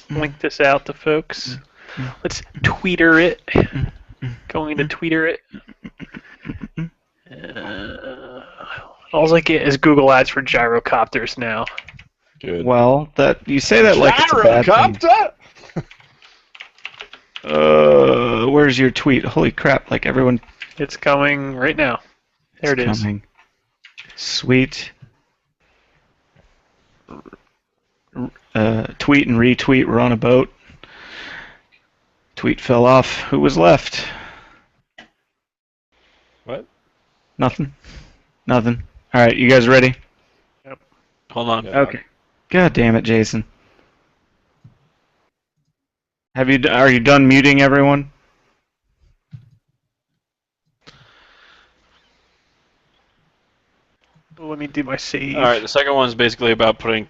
link this out to folks. Let's tweeter it. Going to tweeter it. All I get is Google ads for gyrocopters now. Good. Well, that you say that like it's a bad thing. Where's your tweet? Holy crap! Like everyone. It's coming right now. There it is. Coming. Sweet. Tweet and retweet. We're on a boat. Tweet fell off. Who was left? What? Nothing. Nothing. All right, you guys ready? Yep. Hold on. Yeah. Okay. God damn it, Jason. Are you done muting everyone? Let me do my save. All right, the second one is basically about putting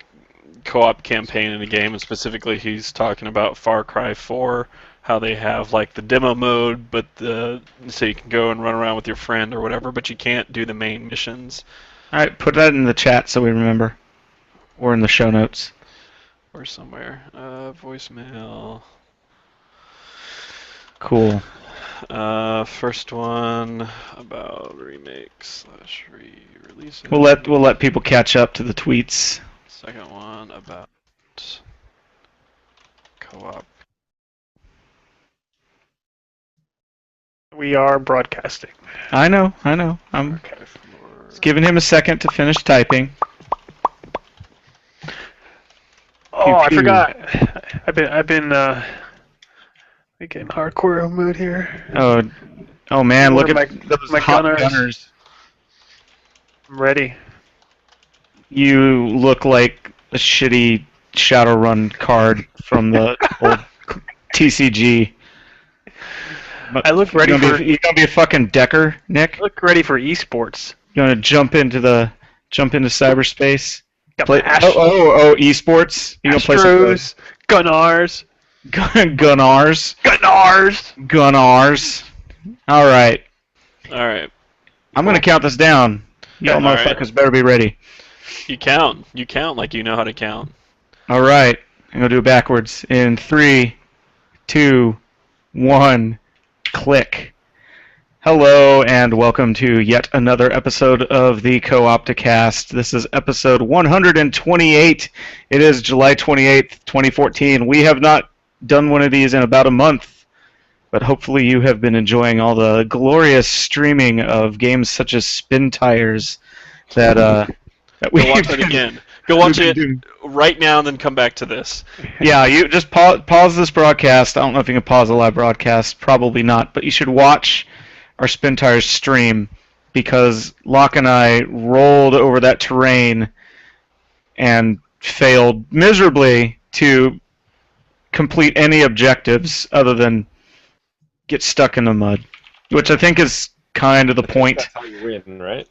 co-op campaign in a game, and specifically he's talking about Far Cry 4, how they have like the demo mode, but so you can go and run around with your friend or whatever, but you can't do the main missions. All right, put that in the chat so we remember, or in the show notes. Or somewhere. Voicemail. Cool. First one about remakes / re-releases. We'll let people catch up to the tweets. Second one about co-op. We are broadcasting. I know. I'm just giving him a second to finish typing. Oh, I forgot. I've been getting hardcore mood here. Oh man, look Where at are those my hot gunners? gunners. I'm ready. You look like a shitty Shadowrun card from the old TCG. I look ready you for. You gonna be a fucking decker, Nick? I look ready for esports. You gonna jump into cyberspace? Got Play, my esports. You gonna play some Astros, Gunnars. Gunnars. All right. All right. I'm gonna count this down. Y'all All right. motherfuckers better be ready. You count. You count like you know how to count. All right. I'm gonna do it backwards. In 3, 2, 1, click. Hello and welcome to yet another episode of the Co-Opticast. This is episode 128. It is July 28th, 2014. We have not done one of these in about a month, but hopefully you have been enjoying all the glorious streaming of games such as Spin Tires that we Go watch it again. Go watch it right now and then come back to this. Yeah, you just pause this broadcast. I don't know if you can pause a live broadcast. Probably not, but you should watch our Spin Tires stream because Locke and I rolled over that terrain and failed miserably to complete any objectives other than get stuck in the mud, which I think is kind of the point. That's how you win, right?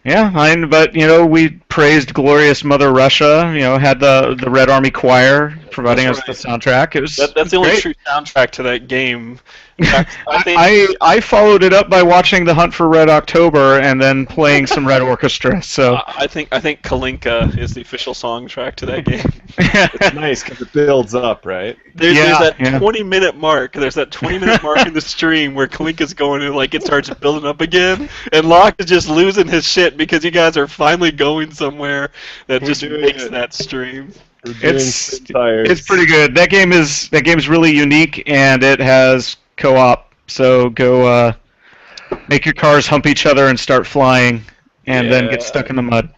Yeah, but we praised glorious Mother Russia. Had the Red Army Choir providing us the soundtrack. It was That's the only great. true soundtrack to that game. In fact, I followed it up by watching The Hunt for Red October and then playing some Red Orchestra. So I think Kalinka is the official soundtrack to that game. It's nice because it builds up, right? There's that yeah. 20-minute mark. There's that 20-minute mark in the stream where Kalinka's going and it starts building up again, and Locke is just losing his shit because you guys are finally going somewhere that just makes that stream. It's pretty good. That game's really unique and it has co-op. So go make your cars hump each other and start flying, and then get stuck in the mud.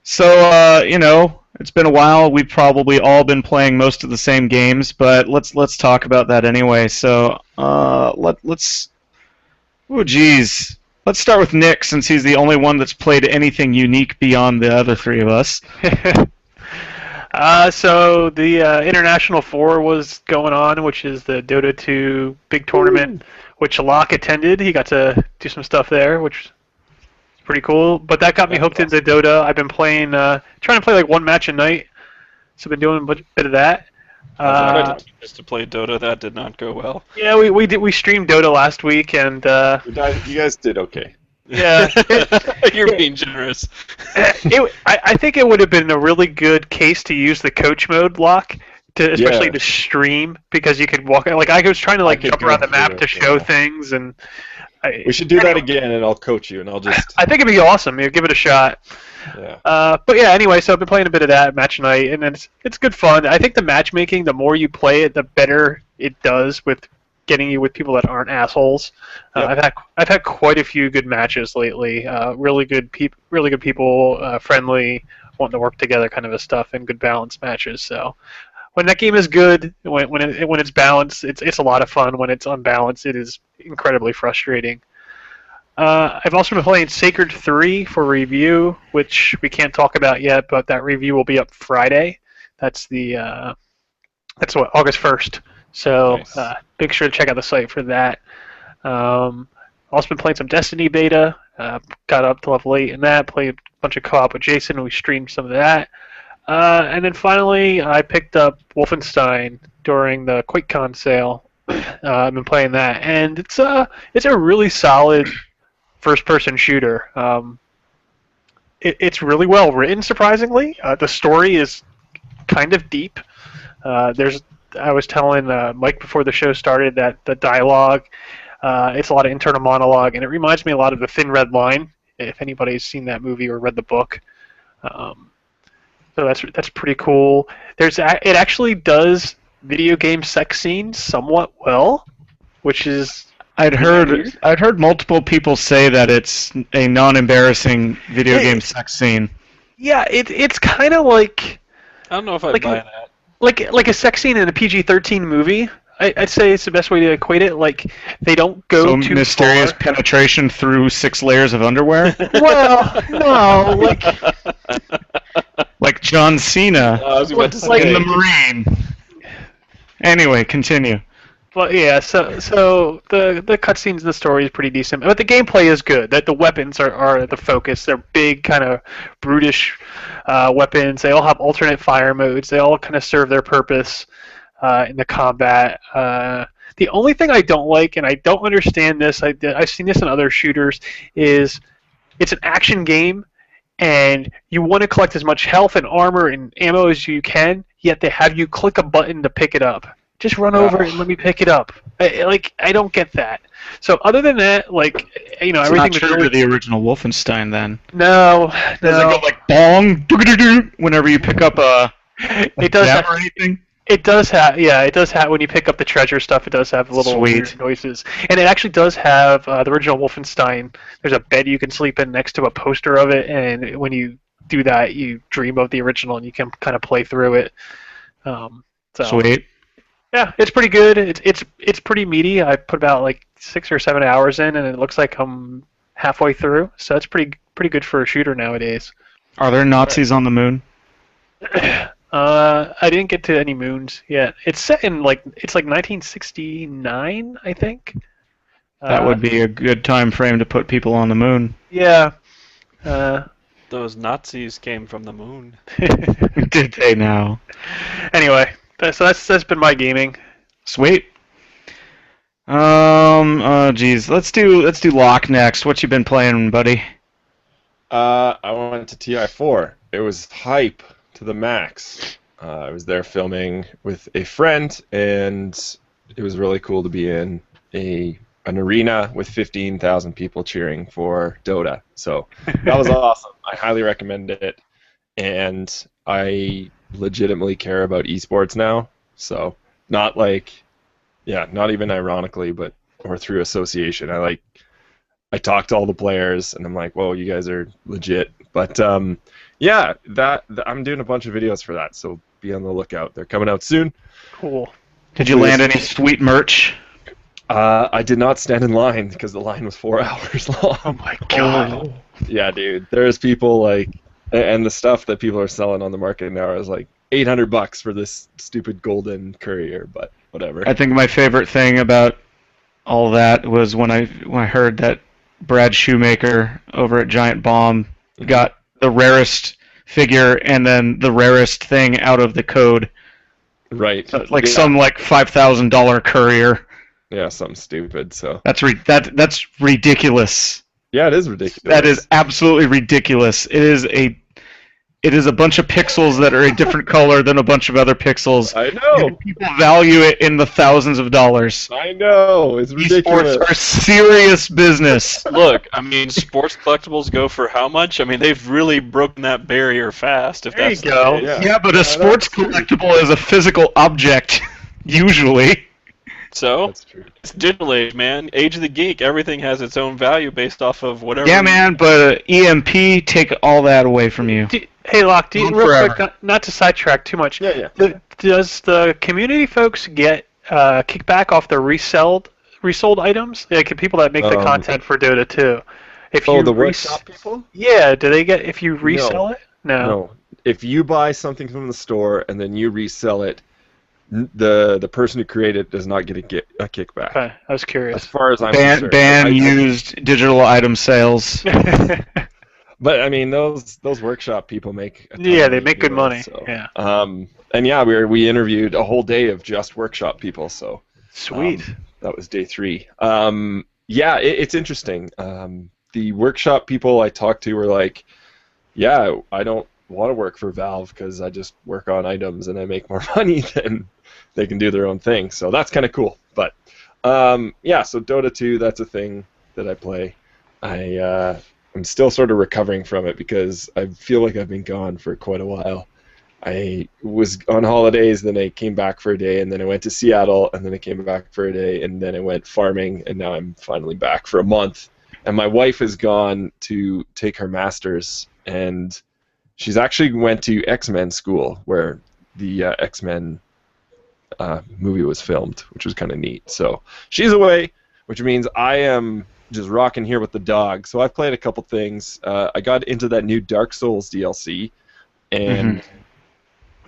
So it's been a while. We've probably all been playing most of the same games, but let's talk about that anyway. So let's. Oh geez. Let's start with Nick, since he's the only one that's played anything unique beyond the other three of us. So the International 4 was going on, which is the Dota 2 big tournament, which Locke attended. He got to do some stuff there, which is pretty cool. But that got me hooked into Dota. I've been playing, trying to play like one match a night, so I've been doing a bit of that. Just to play Dota, that did not go well. Yeah, we streamed Dota last week, and You guys did okay. yeah, You're being generous. I think it would have been a really good case to use the coach mode, Locke, especially Yeah. to stream, because you could walk. Like I was trying to I could jump go around the through map it, to show yeah. things, and We should do that anyway, again, and I'll coach you, and I'll just. I think it'd be awesome. Give it a shot. Yeah. But yeah, anyway, so I've been playing a bit of that match night, and it's good fun. I think the matchmaking, the more you play it, the better it does with getting you with people that aren't assholes. Yep. I've had quite a few good matches lately. Really good people, friendly, wanting to work together, kind of a stuff, and good balanced matches. So when that game is good, when it's balanced, it's a lot of fun. When it's unbalanced, it is incredibly frustrating. I've also been playing Sacred 3 for review, which we can't talk about yet, but that review will be up Friday. That's August 1st. So Nice. make sure to check out the site for that. Also been playing some Destiny beta. Got up to level 8 in that. Played a bunch of co-op with Jason, and we streamed some of that. And then finally, I picked up Wolfenstein during the QuakeCon sale. I've been playing that, and it's a really solid first-person shooter. It's really well written, surprisingly. The story is kind of deep. I was telling Mike before the show started that the dialogue, it's a lot of internal monologue, and it reminds me a lot of The Thin Red Line, if anybody's seen that movie or read the book. So that's pretty cool. It actually does video game sex scenes somewhat well, which is I'd heard multiple people say that it's a non-embarrassing video game sex scene. Yeah, it's kind of like I don't know if I'd buy that. like a sex scene in a PG-13 movie. I'd say it's the best way to equate it. Like they don't go too mysterious far. penetration through 6 layers of underwear. Well, no, like John Cena I was about to in say. the Marine. Anyway, continue. But yeah, so the cutscenes in the story is pretty decent, but the gameplay is good. That the weapons are the focus. They're big, kind of brutish weapons. They all have alternate fire modes. They all kind of serve their purpose in the combat. The only thing I don't like, and I don't understand this, I've seen this in other shooters, is it's an action game, and you want to collect as much health and armor and ammo as you can, yet they have you click a button to pick it up. Just run over and let me pick it up. I don't get that. So other than that, It's everything. not true to the original Wolfenstein, then. No. Does it go like bong whenever you pick up a It does gem have, or anything? It does have. Yeah, it does have. When you pick up the treasure stuff, it does have little weird noises, and it actually does have the original Wolfenstein. There's a bed you can sleep in next to a poster of it, and when you do that, you dream of the original, and you can kind of play through it. Sweet. Yeah, it's pretty good. It's pretty meaty. I put about 6 or 7 hours in, and it looks like I'm halfway through. So it's pretty good for a shooter nowadays. Are there Nazis on the moon? I didn't get to any moons yet. It's set in 1969, I think. That would be a good time frame to put people on the moon. Yeah. Those Nazis came from the moon. Did they now? Anyway, that's been my gaming. Sweet. Geez, let's do Locke next. What you been playing, buddy? I went to TI4. It was hype to the max. I was there filming with a friend, and it was really cool to be in an arena with 15,000 people cheering for Dota. So that was awesome. I highly recommend it, and I legitimately care about esports now. So not even ironically, or through association. I talk to all the players, and I'm like, whoa, you guys are legit. But yeah, I'm doing a bunch of videos for that, so be on the lookout. They're coming out soon. Cool. Did you land any sweet merch? I did not stand in line because the line was 4 hours long. Oh my god. Yeah, dude. There's people and the stuff that people are selling on the market now is $800 for this stupid golden courier, but whatever. I think my favorite thing about all that was when I heard that Brad Shoemaker over at Giant Bomb got the rarest figure and then the rarest thing out of the code. Right. Some $5,000 courier. Yeah, something stupid. So that's ridiculous. yeah, it is ridiculous. That is absolutely ridiculous. It is a it is a bunch of pixels that are a different color than a bunch of other pixels. I know. And people value it in the thousands of dollars. I know. It's ridiculous. Esports are serious business. Look, I mean, sports collectibles go for how much? I mean, they've really broken that barrier fast. If There that's you go. The case. Yeah, but a sports collectible is a physical object, usually. So That's true. it's digital age, man. Age of the geek. Everything has its own value based off of whatever. Yeah, man, but EMP take all that away from you. Hey, Locke, Not real forever. quick, not to sidetrack too much. Yeah. Does the community folks get kickback off the resold items? Like people that make the content for Dota 2. If you the workshop people? Yeah, do they get if you resell it? No. If you buy something from the store and then you resell it, the person who created it does not get a kickback. Okay, I was As curious. far as I'm Ban concerned. used digital item sales. But I mean, those workshop people make a ton Yeah, of they make good doing money. it, so. Yeah. And yeah, we interviewed a whole day of just workshop people, so Sweet. that was day 3. Yeah, it's interesting. The workshop people I talked to were like, yeah, I don't want to work for Valve because I just work on items and I make more money than they can do their own thing. So that's kind of cool. But yeah, so Dota 2, that's a thing that I play. I'm still sort of recovering from it because I feel like I've been gone for quite a while. I was on holidays, then I came back for a day, and then I went to Seattle, and then I came back for a day, and then I went farming, and now I'm finally back for a month. And my wife has gone to take her master's, and she's actually went to X-Men school, where the X-Men movie was filmed, which was kind of neat. So she's away, which means I am just rocking here with the dog. So I've played a couple things. I got into that new Dark Souls DLC, and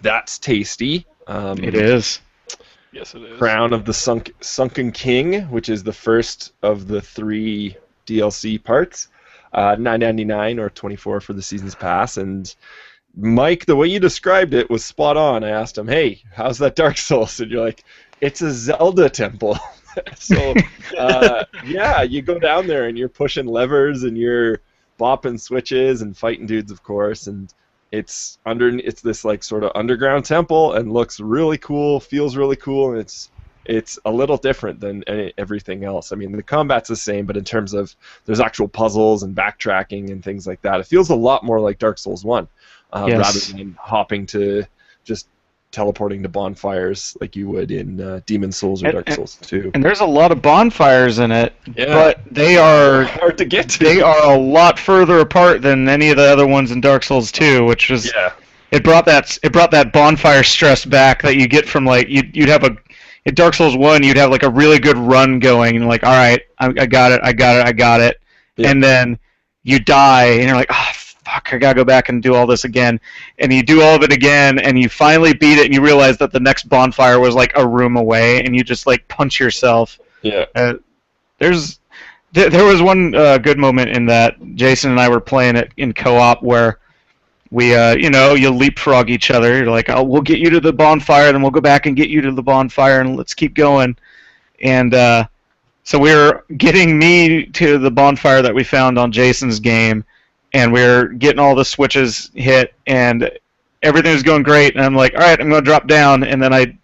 that's tasty. It is. Yes, it is. Crown of the Sunken King, which is the first of the 3 DLC parts. $9.99 or $24 for the season's pass. And Mike, the way you described it was spot on. I asked him, "Hey, how's that Dark Souls?" And you're like, "It's a Zelda temple." So yeah, you go down there and you're pushing levers and you're bopping switches and fighting dudes, of course. And it's this like sort of underground temple and looks really cool, feels really cool, and it's a little different than everything else. I mean, the combat's the same, but in terms of there's actual puzzles and backtracking and things like that, it feels a lot more like Dark Souls 1 rather than hopping to just teleporting to bonfires like you would in Demon's Souls or Dark Souls 2. And there's a lot of bonfires in it, Yeah. but they are hard to get to. They are a lot further apart than any of the other ones in Dark Souls 2, which was it brought that bonfire stress back that you get from like you'd have in Dark Souls 1 you'd have like a really good run going and like, all right, I got it, Yeah. and then you die and you're like, oh fuck, I gotta go back and do all this again, and you do all of it again and you finally beat it and you realize that the next bonfire was like a room away and you just like punch yourself. Yeah. There was one good moment in that Jason and I were playing it in co-op where we, you leapfrog each other. You're like, oh, we'll get you to the bonfire, then we'll go back and get you to the bonfire, and let's keep going. And so we were getting me to the bonfire that we found on Jason's game, and we were getting all the switches hit, and everything was going great. And I'm like, all right, I'm going to drop down, and then I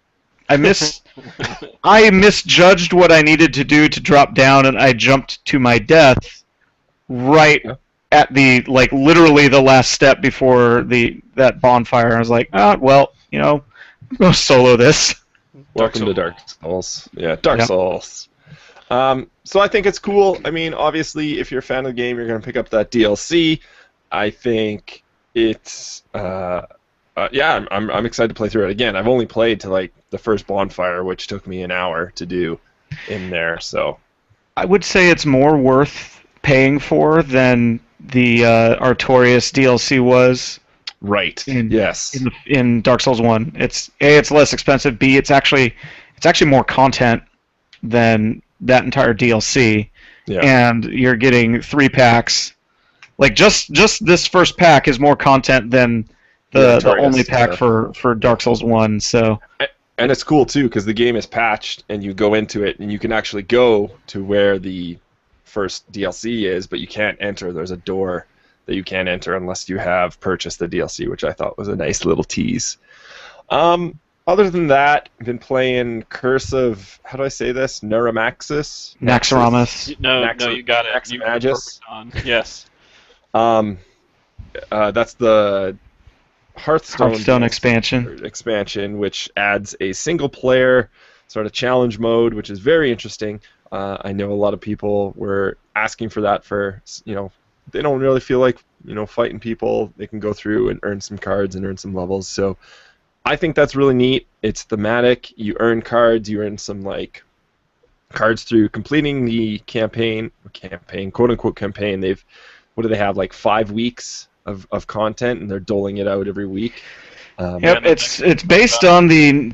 misjudged what I needed to do to drop down, and I jumped to my death right at the literally the last step before that bonfire. I was like, well, I'm gonna solo this. Welcome to Dark Souls. Yeah, Dark Souls. So I think it's cool. I mean, obviously, if you're a fan of the game, you're gonna pick up that DLC. I think it's I'm excited to play through it again. I've only played to the first bonfire, which took me an hour to do in there. So I would say it's more worth paying for than the Artorias DLC was. Right. Yes. In Dark Souls 1, it's less expensive. B, it's actually more content than that entire DLC. Yeah. And you're getting 3 packs. Like just this first pack is more content than the only pack for Dark Souls 1. So. And it's cool too because the game is patched and you go into it and you can actually go to where the first DLC is, but you can't enter. There's a door that you can't enter unless you have purchased the DLC, which I thought was a nice little tease. Other than that, I've been playing Curse of, how do I say this? Naxxramas? No, you got it. You were perfect on. Yes. That's the Hearthstone expansion, which adds a single-player sort of challenge mode, which is very interesting. I know a lot of people were asking for that for, they don't really feel like, fighting people. They can go through and earn some cards and earn some levels. So I think that's really neat. It's thematic. You earn cards. You earn some, cards through completing the campaign, quote-unquote campaign. What do they have, 5 weeks of content, and they're doling it out every week. It's based on the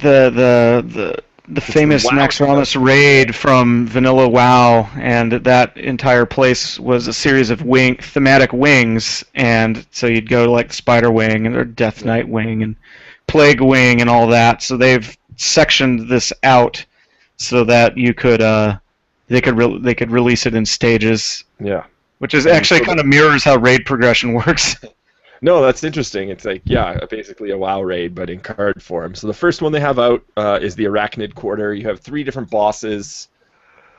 famous Naxxramas raid from Vanilla WoW, and that entire place was a series of thematic wings, and so you'd go to Spider Wing or Death Knight Wing and Plague Wing and all that. So they've sectioned this out so that you could they could release it in stages. Yeah. Which is actually kind of mirrors how raid progression works. No, that's interesting. It's basically a WoW raid, but in card form. So the first one they have out is the Arachnid Quarter. You have 3 different bosses.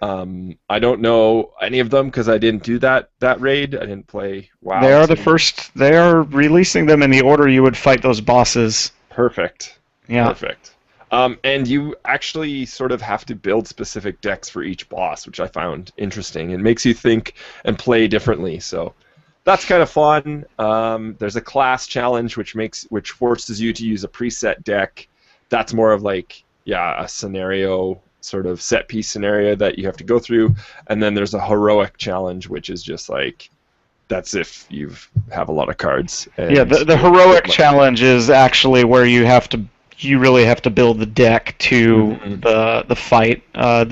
I don't know any of them because I didn't do that raid. I didn't play WoW. They are the first. They are releasing them in the order you would fight those bosses. Perfect. Yeah. Perfect. And you actually sort of have to build specific decks for each boss, which I found interesting. It makes you think and play differently. So that's kind of fun. There's a class challenge which forces you to use a preset deck. That's more of a scenario, sort of set piece scenario that you have to go through. And then there's a heroic challenge, which is just that's if you have a lot of cards. The heroic challenge is actually where you really have to build the deck to the fight. I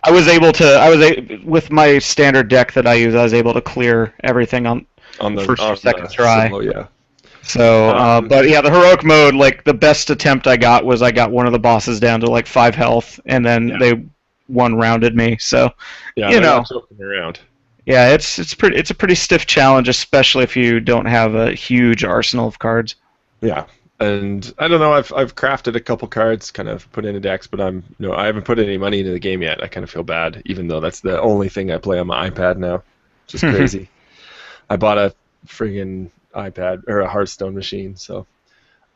was able to with my standard deck that I use, I was able to clear everything on the first or second try. So, the heroic mode, the best attempt I got was I got one of the bosses down to 5 health, and then they one-rounded me. So, not joking around. Yeah, it's a pretty stiff challenge, especially if you don't have a huge arsenal of cards. Yeah. And I don't know, I've crafted a couple cards, kind of put into decks, but I haven't put any money into the game yet. I kind of feel bad, even though that's the only thing I play on my iPad now, which is crazy. I bought a friggin' iPad or a Hearthstone machine, so.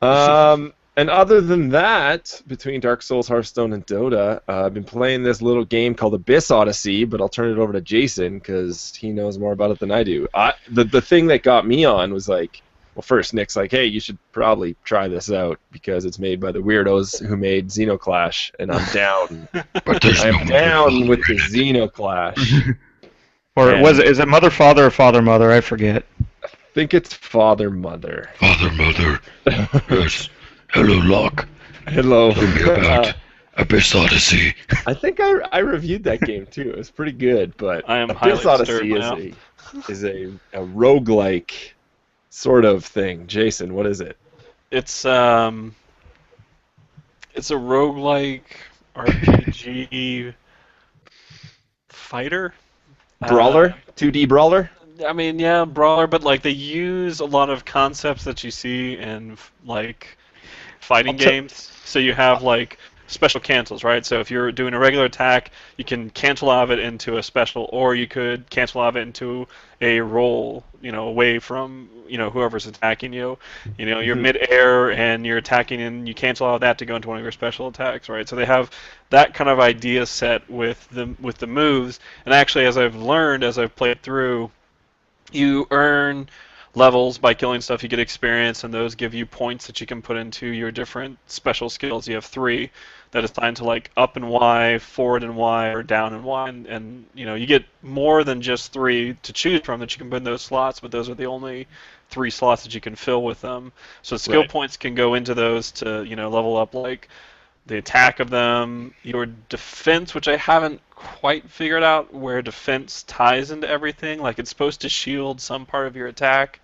And other than that, between Dark Souls, Hearthstone, and Dota, I've been playing this little game called Abyss Odyssey, but I'll turn it over to Jason because he knows more about it than I do. The thing that got me on was first, Nick's hey, you should probably try this out because it's made by the weirdos who made Xenoclash, and I'm down. I'm down with the Xenoclash. Is it Mother Father or Father Mother? I forget. I think it's Father Mother. Father Mother. Yes. Hello, Locke. Hello. Tell me about Abyss Odyssey. I think I reviewed that game too. It was pretty good, but I am Abyss Odyssey is a roguelike sort of thing. Jason, what is it? It's a roguelike RPG fighter. Brawler? 2D brawler? I mean, yeah, brawler, but they use a lot of concepts that you see in fighting games. So you have special cancels, right? So if you're doing a regular attack, you can cancel out of it into a special, or you could cancel out of it into a roll, away from, whoever's attacking you. You're mid-air and you're attacking and you cancel out of that to go into one of your special attacks, right? So they have that kind of idea set with the moves. And actually, as I've learned, as I've played through, you earn levels by killing stuff. You get experience, and those give you points that you can put into your different special skills. You have 3 that assign to up and Y, forward and Y, or down and Y, and you get more than just 3 to choose from that you can put in those slots, but those are the only 3 slots that you can fill with them. So skill points can go into those to level up the attack of them, your defense, which I haven't quite figured out where defense ties into everything. It's supposed to shield some part of your attack,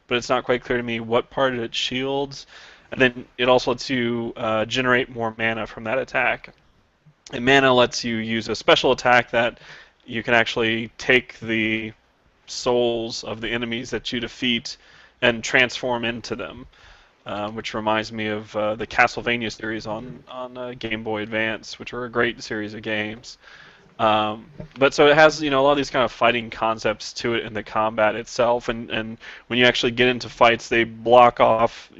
but it's not quite clear to me what part it shields. And then it also lets you generate more mana from that attack. And mana lets you use a special attack that you can actually take the souls of the enemies that you defeat and transform into them, which reminds me of the Castlevania series on Game Boy Advance, which were a great series of games. But so it has, a lot of these kind of fighting concepts to it in the combat itself, and when you actually get into fights, they block off,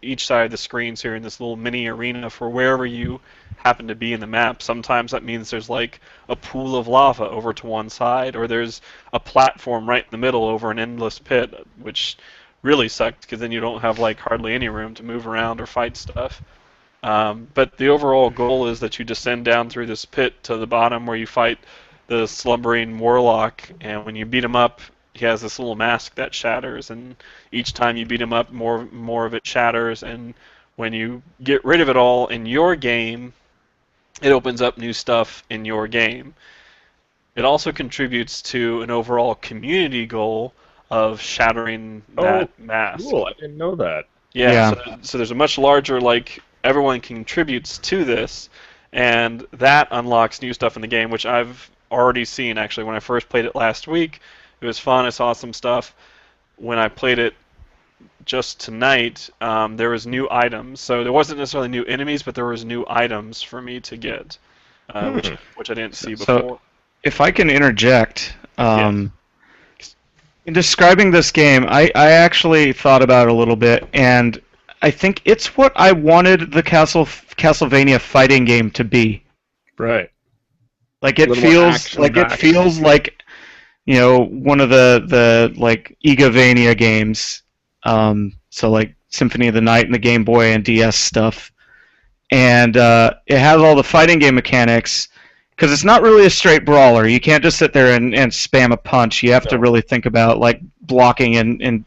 each side of the screen, so you're in this little mini arena for wherever you happen to be in the map. Sometimes that means there's like a pool of lava over to one side, or there's a platform right in the middle over an endless pit, which really sucks because then you don't have like hardly any room to move around or fight stuff. But the overall goal is that you descend down through this pit to the bottom where you fight the slumbering warlock, and when you beat him up, he has this little mask that shatters, and each time you beat him up, more of it shatters, and when you get rid of it all in your game, it opens up new stuff in your game. It also contributes to an overall community goal of shattering that mask. Cool, I didn't know that. Yeah. So there's a much larger, everyone contributes to this, and that unlocks new stuff in the game, which I've already seen, actually. When I first played it last week, it was fun, I saw some stuff. When I played it just tonight, there was new items. So there wasn't necessarily new enemies, but there was new items for me to get, which I didn't see before. So, if I can interject, in describing this game, I actually thought about it a little bit, and I think it's what I wanted the Castlevania fighting game to be. Right. Like it feels like one of the Igavania games. So like Symphony of the Night and the Game Boy and DS stuff, and it has all the fighting game mechanics. Because it's not really a straight brawler. You can't just sit there and spam a punch. You have to really think about blocking and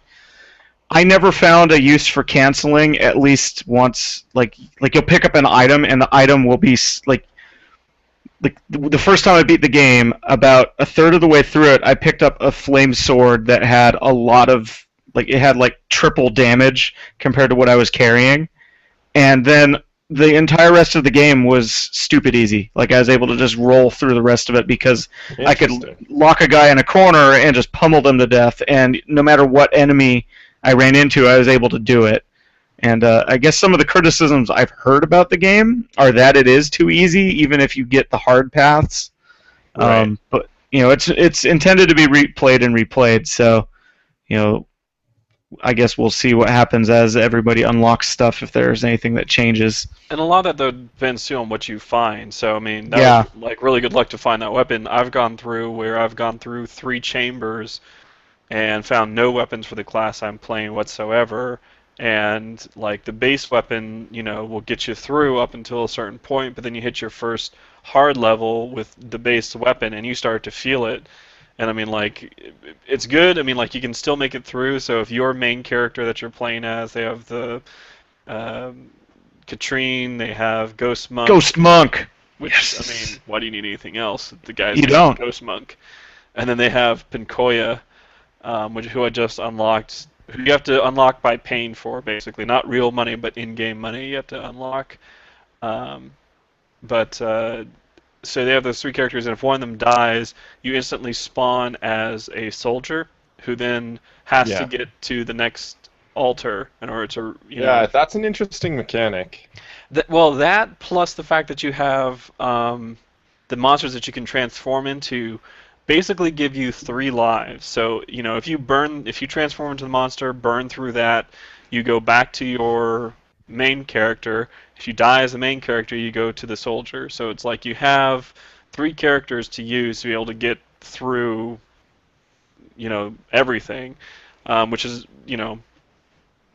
I never found a use for canceling at least once. Like you'll pick up an item and the item will be like the first time I beat the game, about a third of the way through it, I picked up a flame sword that had a lot of it had triple damage compared to what I was carrying, and then the entire rest of the game was stupid easy. I was able to just roll through the rest of it because I could lock a guy in a corner and just pummel them to death, and no matter what enemy I ran into, I was able to do it. And I guess some of the criticisms I've heard about the game are that it is too easy, even if you get the hard paths. Right. But it's intended to be replayed and replayed, so I guess we'll see what happens as everybody unlocks stuff, if there's anything that changes. And a lot of that, though, depends too on what you find. So, I mean, that was, really good luck to find that weapon. I've gone through 3 chambers and found no weapons for the class I'm playing whatsoever. And, the base weapon, will get you through up until a certain point, but then you hit your first hard level with the base weapon, and you start to feel it. And I mean, it's good. I mean, you can still make it through. So if your main character that you're playing as, they have the Katrine, they have Ghost Monk. Ghost Monk. Which, yes. I mean, why do you need anything else? The guy's you don't. Ghost Monk. And then they have Pinkoya, who I just unlocked. Who you have to unlock by paying for, basically. Not real money, but in-game money you have to unlock. So they have those 3 characters, and if one of them dies, you instantly spawn as a soldier, who then has to get to the next altar in order to, Yeah, that's an interesting mechanic. That plus the fact that you have the monsters that you can transform into basically give you 3 lives. So, if you transform into the monster, burn through that, you go back to your main character. If you die as the main character, you go to the soldier. So it's you have 3 characters to use to be able to get through, everything, which is,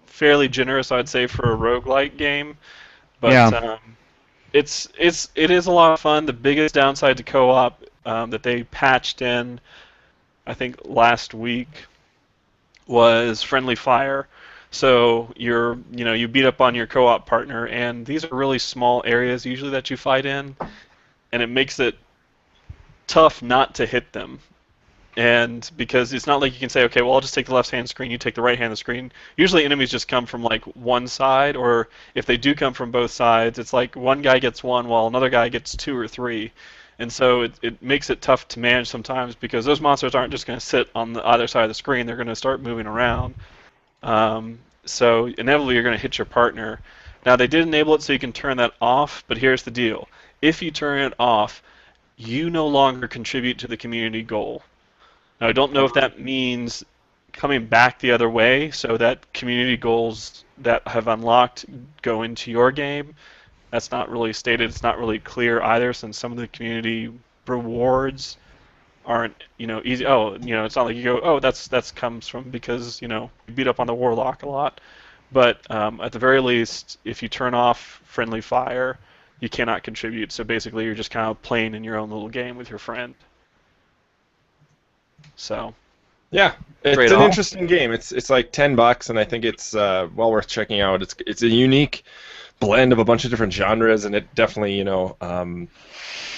fairly generous, I'd say, for a roguelike game. But it is a lot of fun. The biggest downside to co-op that they patched in, I think last week, was friendly fire. So you beat up on your co-op partner, and these are really small areas usually that you fight in, and it makes it tough not to hit them. And because it's not like you can say, okay, well, I'll just take the left-hand screen, you take the right-hand screen. Usually enemies just come from one side, or if they do come from both sides, it's one guy gets 1 while another guy gets 2 or 3. And so it makes it tough to manage sometimes because those monsters aren't just going to sit on the other side of the screen. They're going to start moving around. So inevitably you're going to hit your partner. Now they did enable it so you can turn that off, but here's the deal. If you turn it off, you no longer contribute to the community goal. Now I don't know if that means coming back the other way so that community goals that have unlocked go into your game. That's not really stated. It's not really clear either, since some of the community rewards aren't, easy. Oh, it's not like you go, oh, that's comes from because, you beat up on the warlock a lot. But at the very least, if you turn off friendly fire, you cannot contribute. So basically, you're just kind of playing in your own little game with your friend. So. Yeah, it's an interesting game. It's like $10, and I think it's well worth checking out. It's a unique blend of a bunch of different genres, and it definitely, can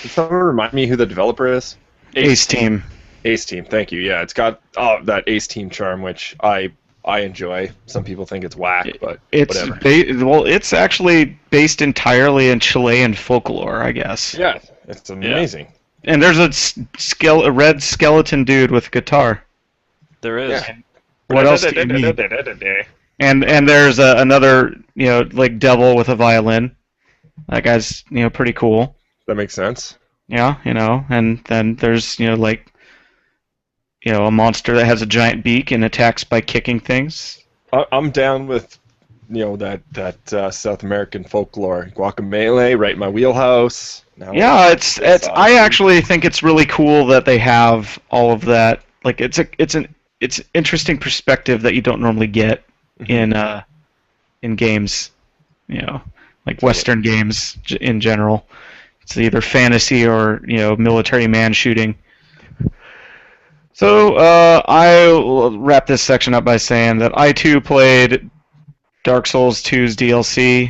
someone remind me who the developer is? Ace Team. Ace Team, thank you. Yeah, it's got that Ace Team charm, which I enjoy. Some people think it's whack, but whatever. It's actually based entirely in Chilean folklore, I guess. Yeah, it's amazing. Yeah. And there's a red skeleton dude with a guitar. There is. Yeah. What else do you need? And there's another, like devil with a violin. That guy's, pretty cool. That makes sense. Yeah, and then there's, a monster that has a giant beak and attacks by kicking things. I'm down with, that South American folklore. Guacamelee, right in my wheelhouse. Yeah, it's I actually think it's really cool that they have all of that. Like, it's an interesting perspective that you don't normally get in games, like Western games in general. It's either fantasy or military man shooting. So I'll wrap this section up by saying that I too played Dark Souls 2's DLC.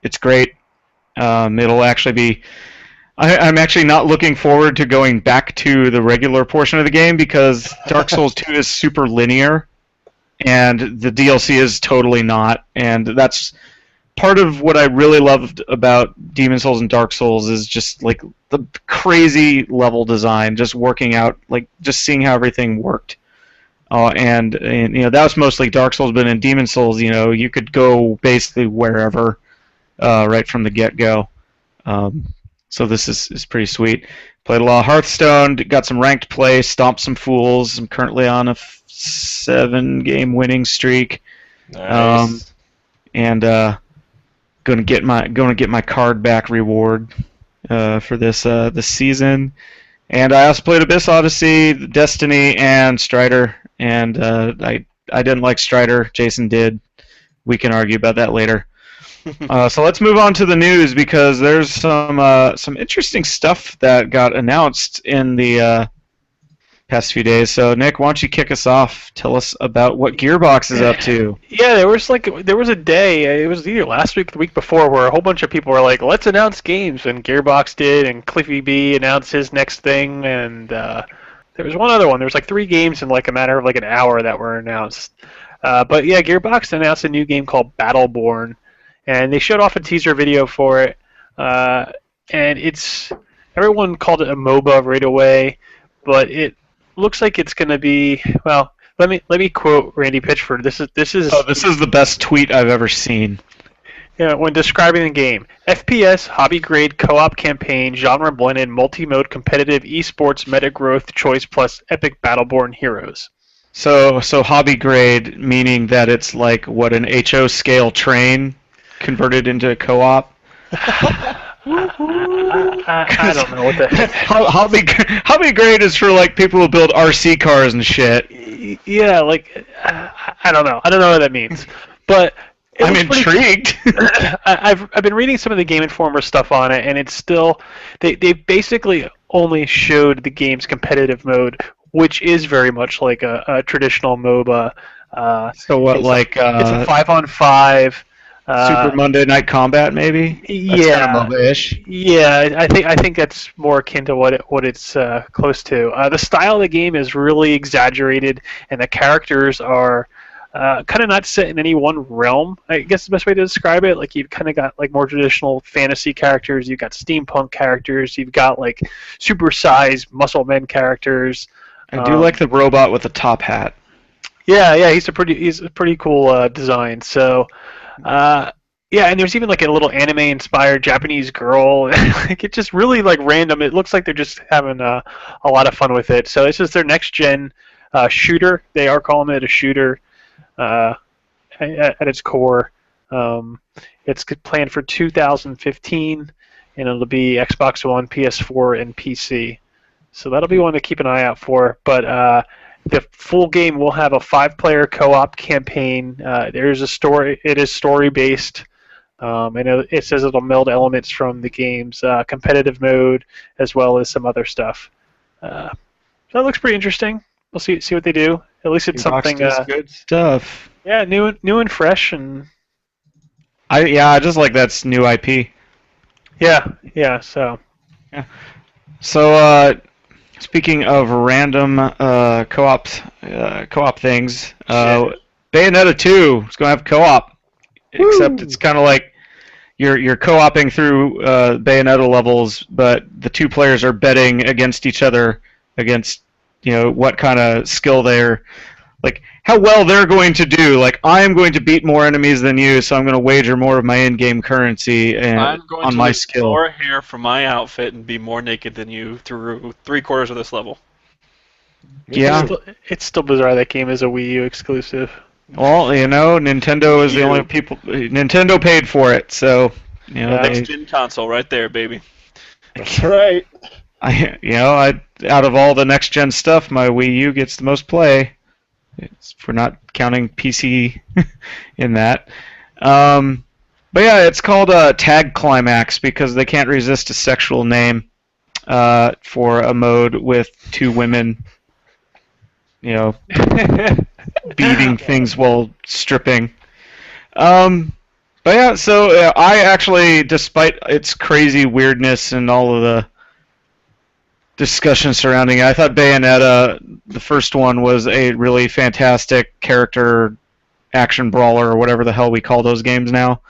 It's great. It'll actually be. I'm actually not looking forward to going back to the regular portion of the game because Dark Souls 2 is super linear, and the DLC is totally not. And that's part of what I really loved about Demon Souls and Dark Souls is just like the crazy level design, just working out, like just seeing how everything worked. And that was mostly Dark Souls, but in Demon Souls, you could go basically wherever right from the get-go. So this is pretty sweet. Played a lot of Hearthstone, got some ranked play, stomped some fools. I'm currently on a 7-game winning streak. Nice. And gonna get my card back reward for this season. And I also played Abyss Odyssey, Destiny, and Strider. And I didn't like Strider. Jason did. We can argue about that later. So let's move on to the news because there's some interesting stuff that got announced in the past few days. So Nick, why don't you kick us off? Tell us about what Gearbox is up to. Yeah, there was a day. It was either last week or the week before where a whole bunch of people were like, "Let's announce games," and Gearbox did, and Cliffy B announced his next thing, and there was one other one. There was like 3 games in like a matter of like an hour that were announced. But yeah, Gearbox announced a new game called Battleborn. And they showed off a teaser video for it, and everyone called it a MOBA right away, but it looks like it's going to be, well, let me quote Randy Pitchford. This is the best tweet I've ever seen. When describing the game, FPS, hobby grade, co-op campaign, genre blended, multi-mode competitive, esports, meta growth, choice plus epic Battleborn heroes. So hobby grade meaning that it's like what an HO scale train converted into a co-op. I don't know what the heck. Hobby grade is for like people who build RC cars and shit. Yeah, like I don't know what that means, but I'm intrigued. I've been reading some of the Game Informer stuff on it, and it's still they basically only showed the game's competitive mode, which is very much like a traditional MOBA. So what, it's like it's a 5-on-5. Super Monday Night Combat, maybe? Yeah, kind of MOBA-ish. Yeah, I think that's more akin to what it's close to. The style of the game is really exaggerated, and the characters are kind of not set in any one realm. I guess the best way to describe it, like you've kind of got like more traditional fantasy characters. You've got steampunk characters. You've got like supersized muscle men characters. I do like the robot with the top hat. Yeah, he's a pretty cool design. So, yeah, and there's even like a little anime-inspired Japanese girl. Like it's just really like random. It looks like they're just having a lot of fun with it. So this is their next gen shooter. They are calling it a shooter at its core. It's planned for 2015, and it'll be Xbox One, PS4, and PC. So that'll be one to keep an eye out for. But the full game will have a 5-player co-op campaign. There's a story. It is story-based. And it says it'll meld elements from the game's competitive mode as well as some other stuff. So that looks pretty interesting. We'll see what they do. At least it's something. Good stuff. Yeah, new and fresh, and I just like that's new IP. yeah. So. Yeah. So speaking of random co-op things, Bayonetta 2 is going to have co-op, except it's kind of like you're co-oping through Bayonetta levels, but the two players are betting against each other against what kind of skill they're like, how well they're going to do. Like, I'm going to beat more enemies than you, so I'm going to wager more of my in-game currency on my skill. More hair from my outfit and be more naked than you through 3/4 of this level. Yeah, it's still bizarre that game is a Wii U exclusive. Well, Nintendo is the only people. Nintendo paid for it, so next gen console right there, baby. That's right. Out of all the next gen stuff, my Wii U gets the most play. If we're not counting PC in that. But yeah, it's called Tag Climax because they can't resist a sexual name for a mode with two women, beating things while stripping. But yeah, so I actually, despite its crazy weirdness and all of the discussion surrounding it, I thought Bayonetta, the first one, was a really fantastic character action brawler, or whatever the hell we call those games now.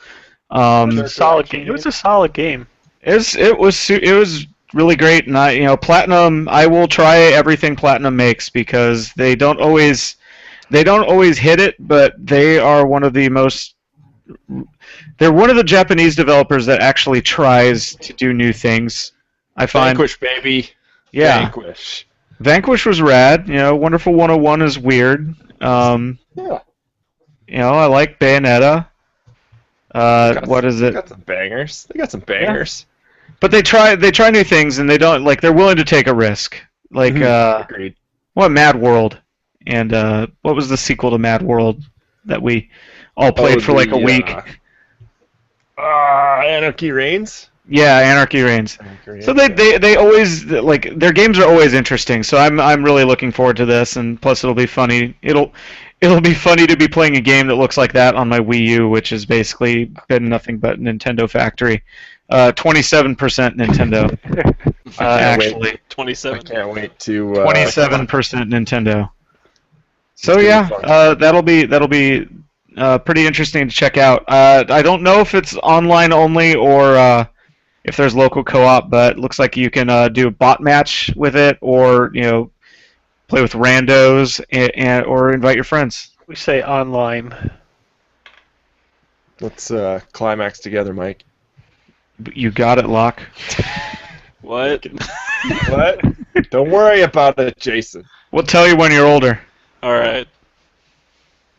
It was a solid game. It was a solid game. It was really great, and Platinum. I will try everything Platinum makes because they don't always hit it, but they are one of the most. They're one of the Japanese developers that actually tries to do new things. I find. Vanquish, baby. Yeah. Vanquish was rad. Wonderful 101 is weird. Yeah. I like Bayonetta. What is it? They got some bangers. Yeah. But they try new things, and they don't they're willing to take a risk. Agreed. What, Mad World, and what was the sequel to Mad World that we all played for a week? Anarchy Reigns. Yeah, Anarchy Reigns. So they always their games are always interesting. So I'm really looking forward to this, and plus it'll be funny. It'll be funny to be playing a game that looks like that on my Wii U, which has basically been nothing but Nintendo Factory. 27% Nintendo. Actually, 27. I can't wait to. 27% Nintendo. So yeah, that'll be pretty interesting to check out. I don't know if it's online only or if there's local co-op, but it looks like you can do a bot match with it, or play with randos, or invite your friends. We say online. Let's climax together, Mike. You got it, Locke. What? What? Don't worry about it, Jason. We'll tell you when you're older. All right.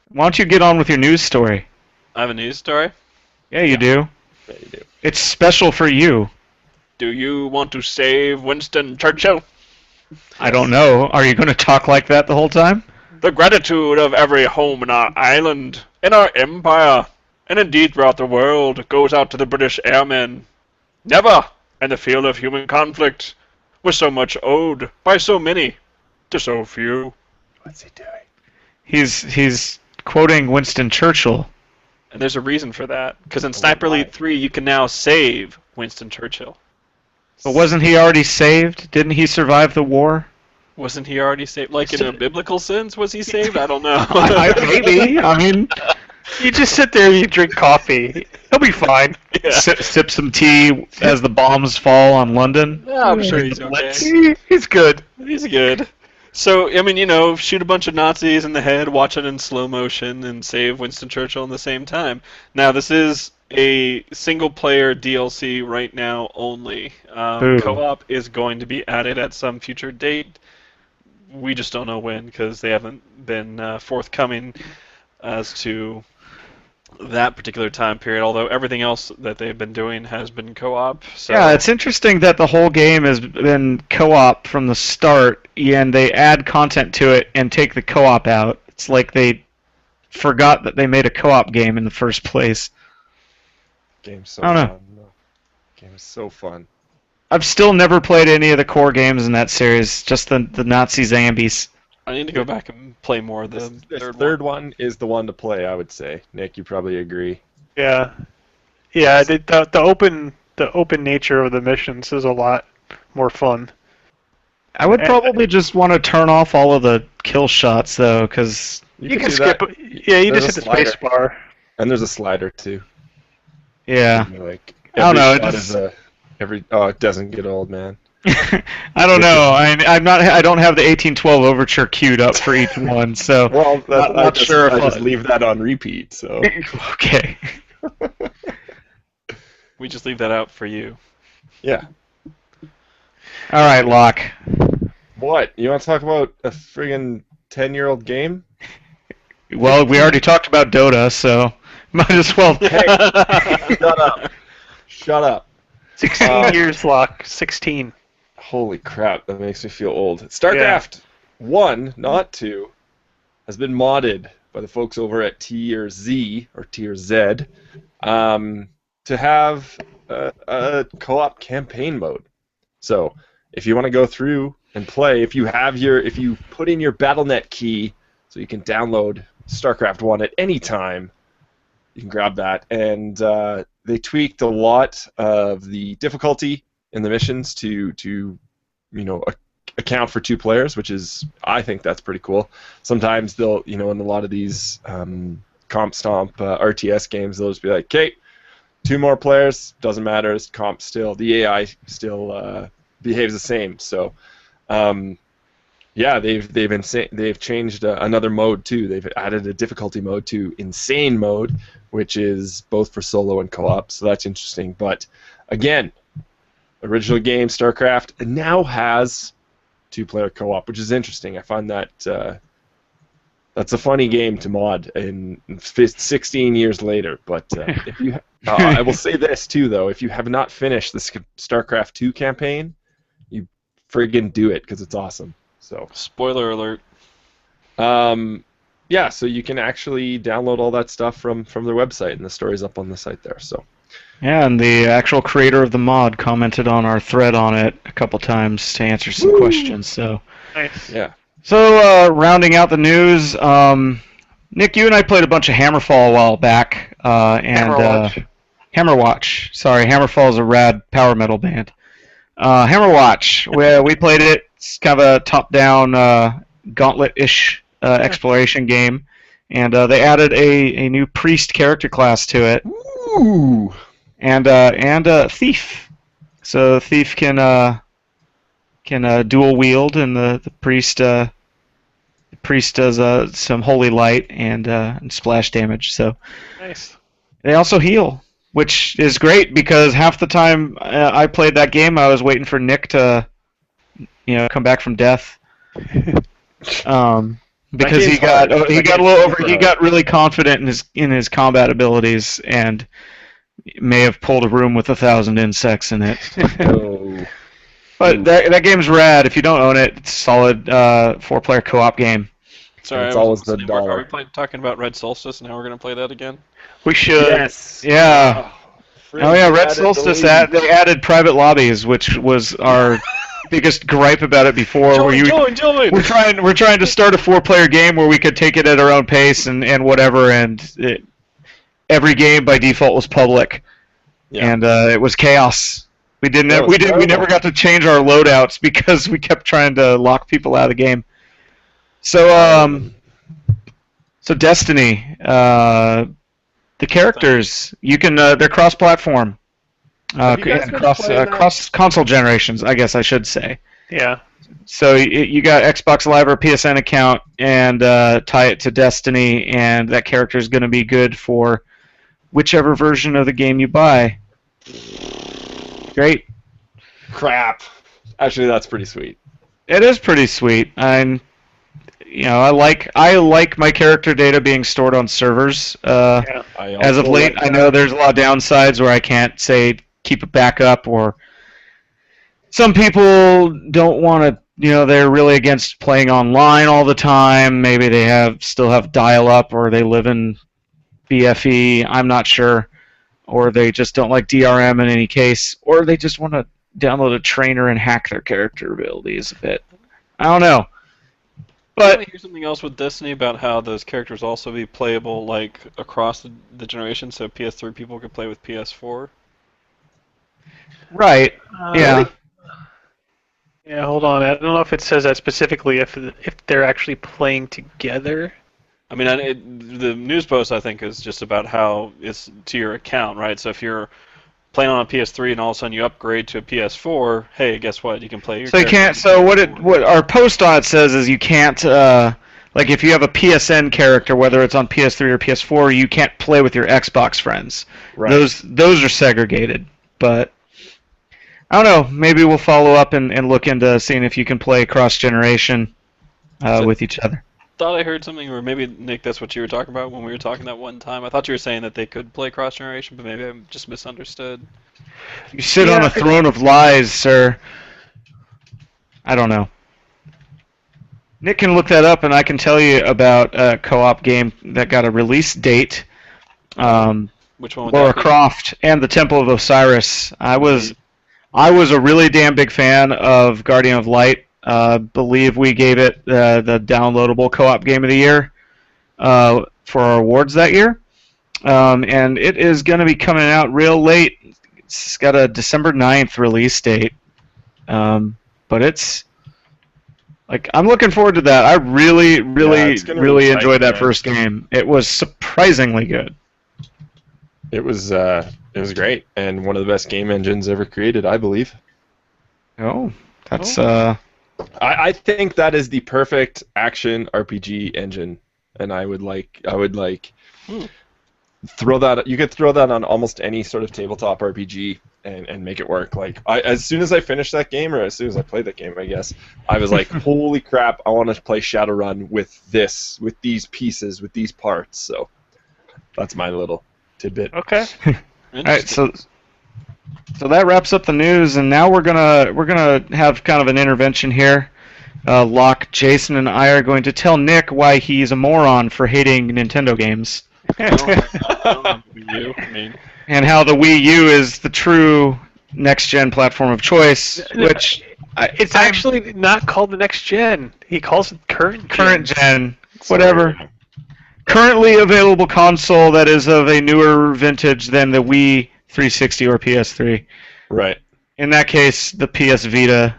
Why don't you get on with your news story? I have a news story. Yeah, you do. Yeah, you do. It's special for you. Do you want to save Winston Churchill? I don't know. Are you going to talk like that the whole time? The gratitude of every home in our island, in our empire, and indeed throughout the world goes out to the British airmen. Never, in the field of human conflict, was so much owed by so many to so few. What's he doing? He's quoting Winston Churchill. And there's a reason for that, because in Sniper Elite 3 you can now save Winston Churchill. But wasn't he already saved? Didn't he survive the war? Wasn't he already saved? Like, in a biblical sense, was he saved? I don't know. Maybe. I mean, You just sit there and you drink coffee. He'll be fine. Yeah. sip some tea as the bombs fall on London. Yeah, I'm sure he's okay. He's good. He's good. So, I mean, shoot a bunch of Nazis in the head, watch it in slow motion, and save Winston Churchill in the same time. Now, this is a single-player DLC right now only. Co-op is going to be added at some future date. We just don't know when, because they haven't been forthcoming as to that particular time period, although everything else that they've been doing has been co-op. So. Yeah, it's interesting that the whole game has been co-op from the start, and they add content to it and take the co-op out. It's like they forgot that they made a co-op game in the first place. Game's so I don't fun. Game is so fun. I've still never played any of the core games in that series, just the Nazi Zambies. I need to go back and play more of the third one is the one to play, I would say. Nick, you probably agree. Yeah. Yeah, the open nature of the missions is a lot more fun. I would probably just want to turn off all of the kill shots, though, because... You can skip it. Yeah, you There's just hit a the space bar. And there's a slider, too. Yeah. Like, I don't know. It doesn't get old, man. I don't know. I don't have the 1812 Overture queued up for each one, so Well, not sure if I just leave that on repeat, so... Okay. We just leave that out for you. Yeah. All right, Locke. What? You want to talk about a friggin' 10-year-old game? Well, we already talked about Dota, so might as well. Hey, shut up. Shut up. 16 years, Locke. 16. Holy crap, that makes me feel old. StarCraft 1, not 2, has been modded by the folks over at Tier Z, or Tier Z, to have a co-op campaign mode. So, if you want to go through and play, if you put in your BattleNet key so you can download StarCraft 1 at any time, you can grab that. And they tweaked a lot of the difficulty in the missions to account for 2 players, which is, I think that's pretty cool. Sometimes they'll, in a lot of these comp stomp RTS games, they'll just be like, okay, 2 more players, doesn't matter, it's comp still, the AI still behaves the same. So, they've changed another mode too. They've added a difficulty mode to Insane mode, which is both for solo and co-op. So that's interesting. But again, original game StarCraft now has 2-player co-op, which is interesting. I find that that's a funny game to mod in 16 years later. But if you, I will say this too, though: if you have not finished the StarCraft 2 campaign, you friggin' do it because it's awesome. So spoiler alert. Yeah, so you can actually download all that stuff from their website, and the story's up on the site there. So. Yeah, and the actual creator of the mod commented on our thread on it a couple times to answer some questions. So. Nice. Yeah. So rounding out the news, Nick, you and I played a bunch of Hammerfall a while back, Hammerwatch. Sorry, Hammerfall is a rad power metal band. Hammerwatch, where we played it. It's kind of a top-down gauntlet-ish exploration game, and they added a new priest character class to it. Ooh. And a thief. So the thief can dual wield, and the priest does some holy light and splash damage. So Nice. they also heal, which is great because half the time I played that game, I was waiting for Nick to, come back from death. Because he got really confident in his combat abilities and may have pulled a room with 1,000 insects in it. Oh. But that game's rad. If you don't own it, it's a solid 4-player co-op game. Sorry, It's I always wasn't the listening. dollar. Are we talking about Red Solstice, and now we're going to play that again? We should. Yes. Yeah. Oh, yeah, Red Solstice, they added private lobbies, which was our biggest gripe about it before. Join! We're trying to start a 4-player game where we could take it at our own pace and whatever, every game by default was public, Yeah. and it was chaos. We didn't. We never got to change our loadouts because we kept trying to lock people out of the game. So so Destiny, the characters you can they're cross-platform, cross console generations. I guess I should say. Yeah. So you got Xbox Live or PSN account and tie it to Destiny, and that character is going to be good for whichever version of the game you buy. Great. Crap. Actually, that's pretty sweet. It is pretty sweet. I like my character data being stored on servers. As of late, I know there's a lot of downsides where I can't say keep it back up, or some people don't want to. They're really against playing online all the time. Maybe they still have dial-up, or they live in BFE. I'm not sure. Or they just don't like DRM in any case, or they just want to download a trainer and hack their character abilities a bit. I don't know. But I hear something else with Destiny about how those characters also be playable like across the generation, so PS3 people could play with PS4. Right. Yeah. Really? Yeah. Hold on. I don't know if it says that specifically. If they're actually playing together. I mean, the news post, I think, is just about how it's to your account, right? So if you're playing on a PS3 and all of a sudden you upgrade to a PS4, hey, guess what? You can play your So you can't. So what our post on it says is you can't. Like if you have a PSN character, whether it's on PS3 or PS4, you can't play with your Xbox friends. Right. Those are segregated. But I don't know. Maybe we'll follow up and look into seeing if you can play cross-generation with each other. Thought I heard something, or maybe Nick, that's what you were talking about when we were talking that one time. I thought you were saying that they could play cross generation, but maybe I just misunderstood. You sit on a throne of lies, sir. I don't know. Nick can look that up, and I can tell you about a co-op game that got a release date. Which one? Lara Croft and the Temple of Osiris. I was a really damn big fan of Guardian of Light. Believe we gave it the downloadable co-op game of the year for our awards that year, and it is going to be coming out real late. It's got a December 9th release date, but it's like I'm looking forward to that. I really enjoyed that first game. It was surprisingly good. It was great, and one of the best game engines ever created, I believe. Oh, that's I think that is the perfect action RPG engine, and I would like throw that. You could throw that on almost any sort of tabletop RPG and make it work. Like as soon as I finished that game, or as soon as I played that game, I guess I was like, "Holy crap! I want to play Shadowrun with these pieces, with these parts." So that's my little tidbit. Okay. All right, so that wraps up the news, and now we're gonna have kind of an intervention here. Locke, Jason, and I are going to tell Nick why he's a moron for hating Nintendo games, I don't know Wii U. I mean, and how the Wii U is the true next-gen platform of choice. Which it's actually not called the next gen. He calls it current gen. Whatever. Currently available console that is of a newer vintage than the Wii 360 or PS3. Right. In that case, the PS Vita,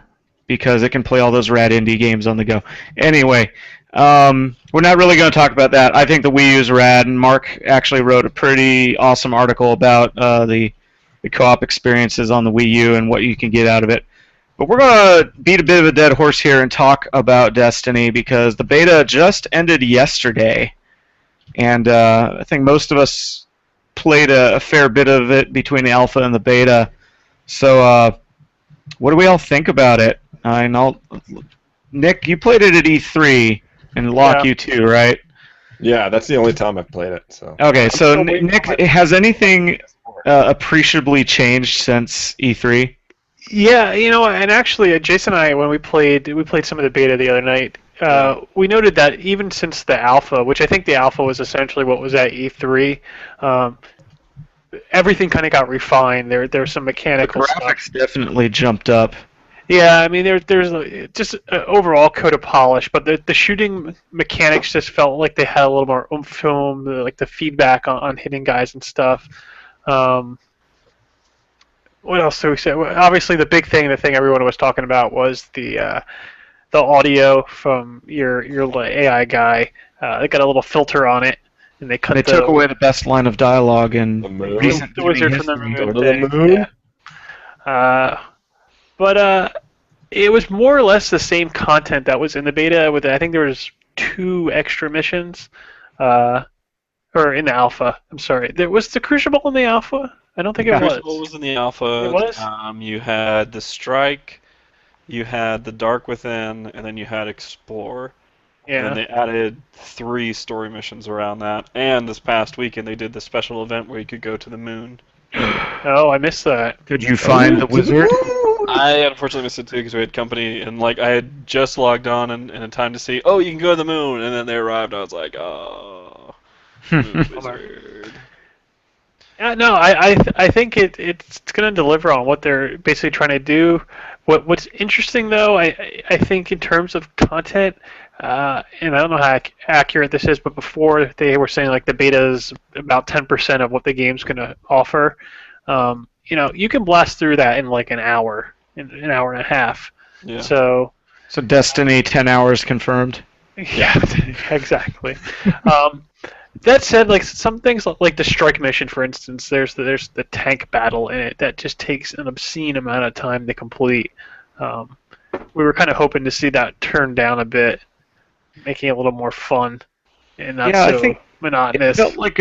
because it can play all those rad indie games on the go. Anyway, we're not really going to talk about that. I think the Wii U is rad, and Mark actually wrote a pretty awesome article about the co-op experiences on the Wii U and what you can get out of it. But we're going to beat a bit of a dead horse here and talk about Destiny, because the beta just ended yesterday, and I think most of us played a fair bit of it between the alpha and the beta. So, what do we all think about it? Nick, you played it at E3, and Locke, you too, right? Yeah, that's the only time I've played it. So. Okay, so Nick, has anything appreciably changed since E3? Yeah, and actually, Jason and I, when we played some of the beta the other night. We noted that even since the alpha, which I think the alpha was essentially what was at E3, everything kind of got refined. There's some mechanical the graphics stuff. Definitely jumped up. Yeah, I mean there's just overall coat of polish, but the shooting mechanics just felt like they had a little more oomph to them, like the feedback on hitting guys and stuff. what else do we say? Well, obviously, the big thing, the thing everyone was talking about was the audio from your AI guy. They got a little filter on it, and they cut. They took away the best line of dialogue in The moon? recent the gaming wizard from the history. moon Go to the thing. moon? Yeah. But it was more or less the same content that was in the beta. With I think there was 2 extra missions, or in the alpha. I'm sorry. There was the Crucible in the alpha. I don't think it was. Crucible was in the alpha. It was? You had the Strike, you had the Dark Within, and then you had Explore. And then Yeah. they added 3 story missions around that. And this past weekend they did the special event where you could go to the moon. Oh, I missed that. Did you find the wizard? I unfortunately missed it too because we had company, and like I had just logged on and in time to see, oh, you can go to the moon, and then they arrived. I was like, oh, moon wizard. Yeah, no, I think it's going to deliver on what they're basically trying to do. What's interesting though, I think in terms of content, and I don't know how accurate this is, but before they were saying like the beta is about 10% of what the game's going to offer. You can blast through that in like an hour, in an hour and a half. Yeah. So Destiny 10 hours confirmed. yeah, exactly. That said, like some things like the strike mission, for instance, there's the tank battle in it that just takes an obscene amount of time to complete. We were kind of hoping to see that turned down a bit, making it a little more fun and not Yeah, so I think monotonous. it felt like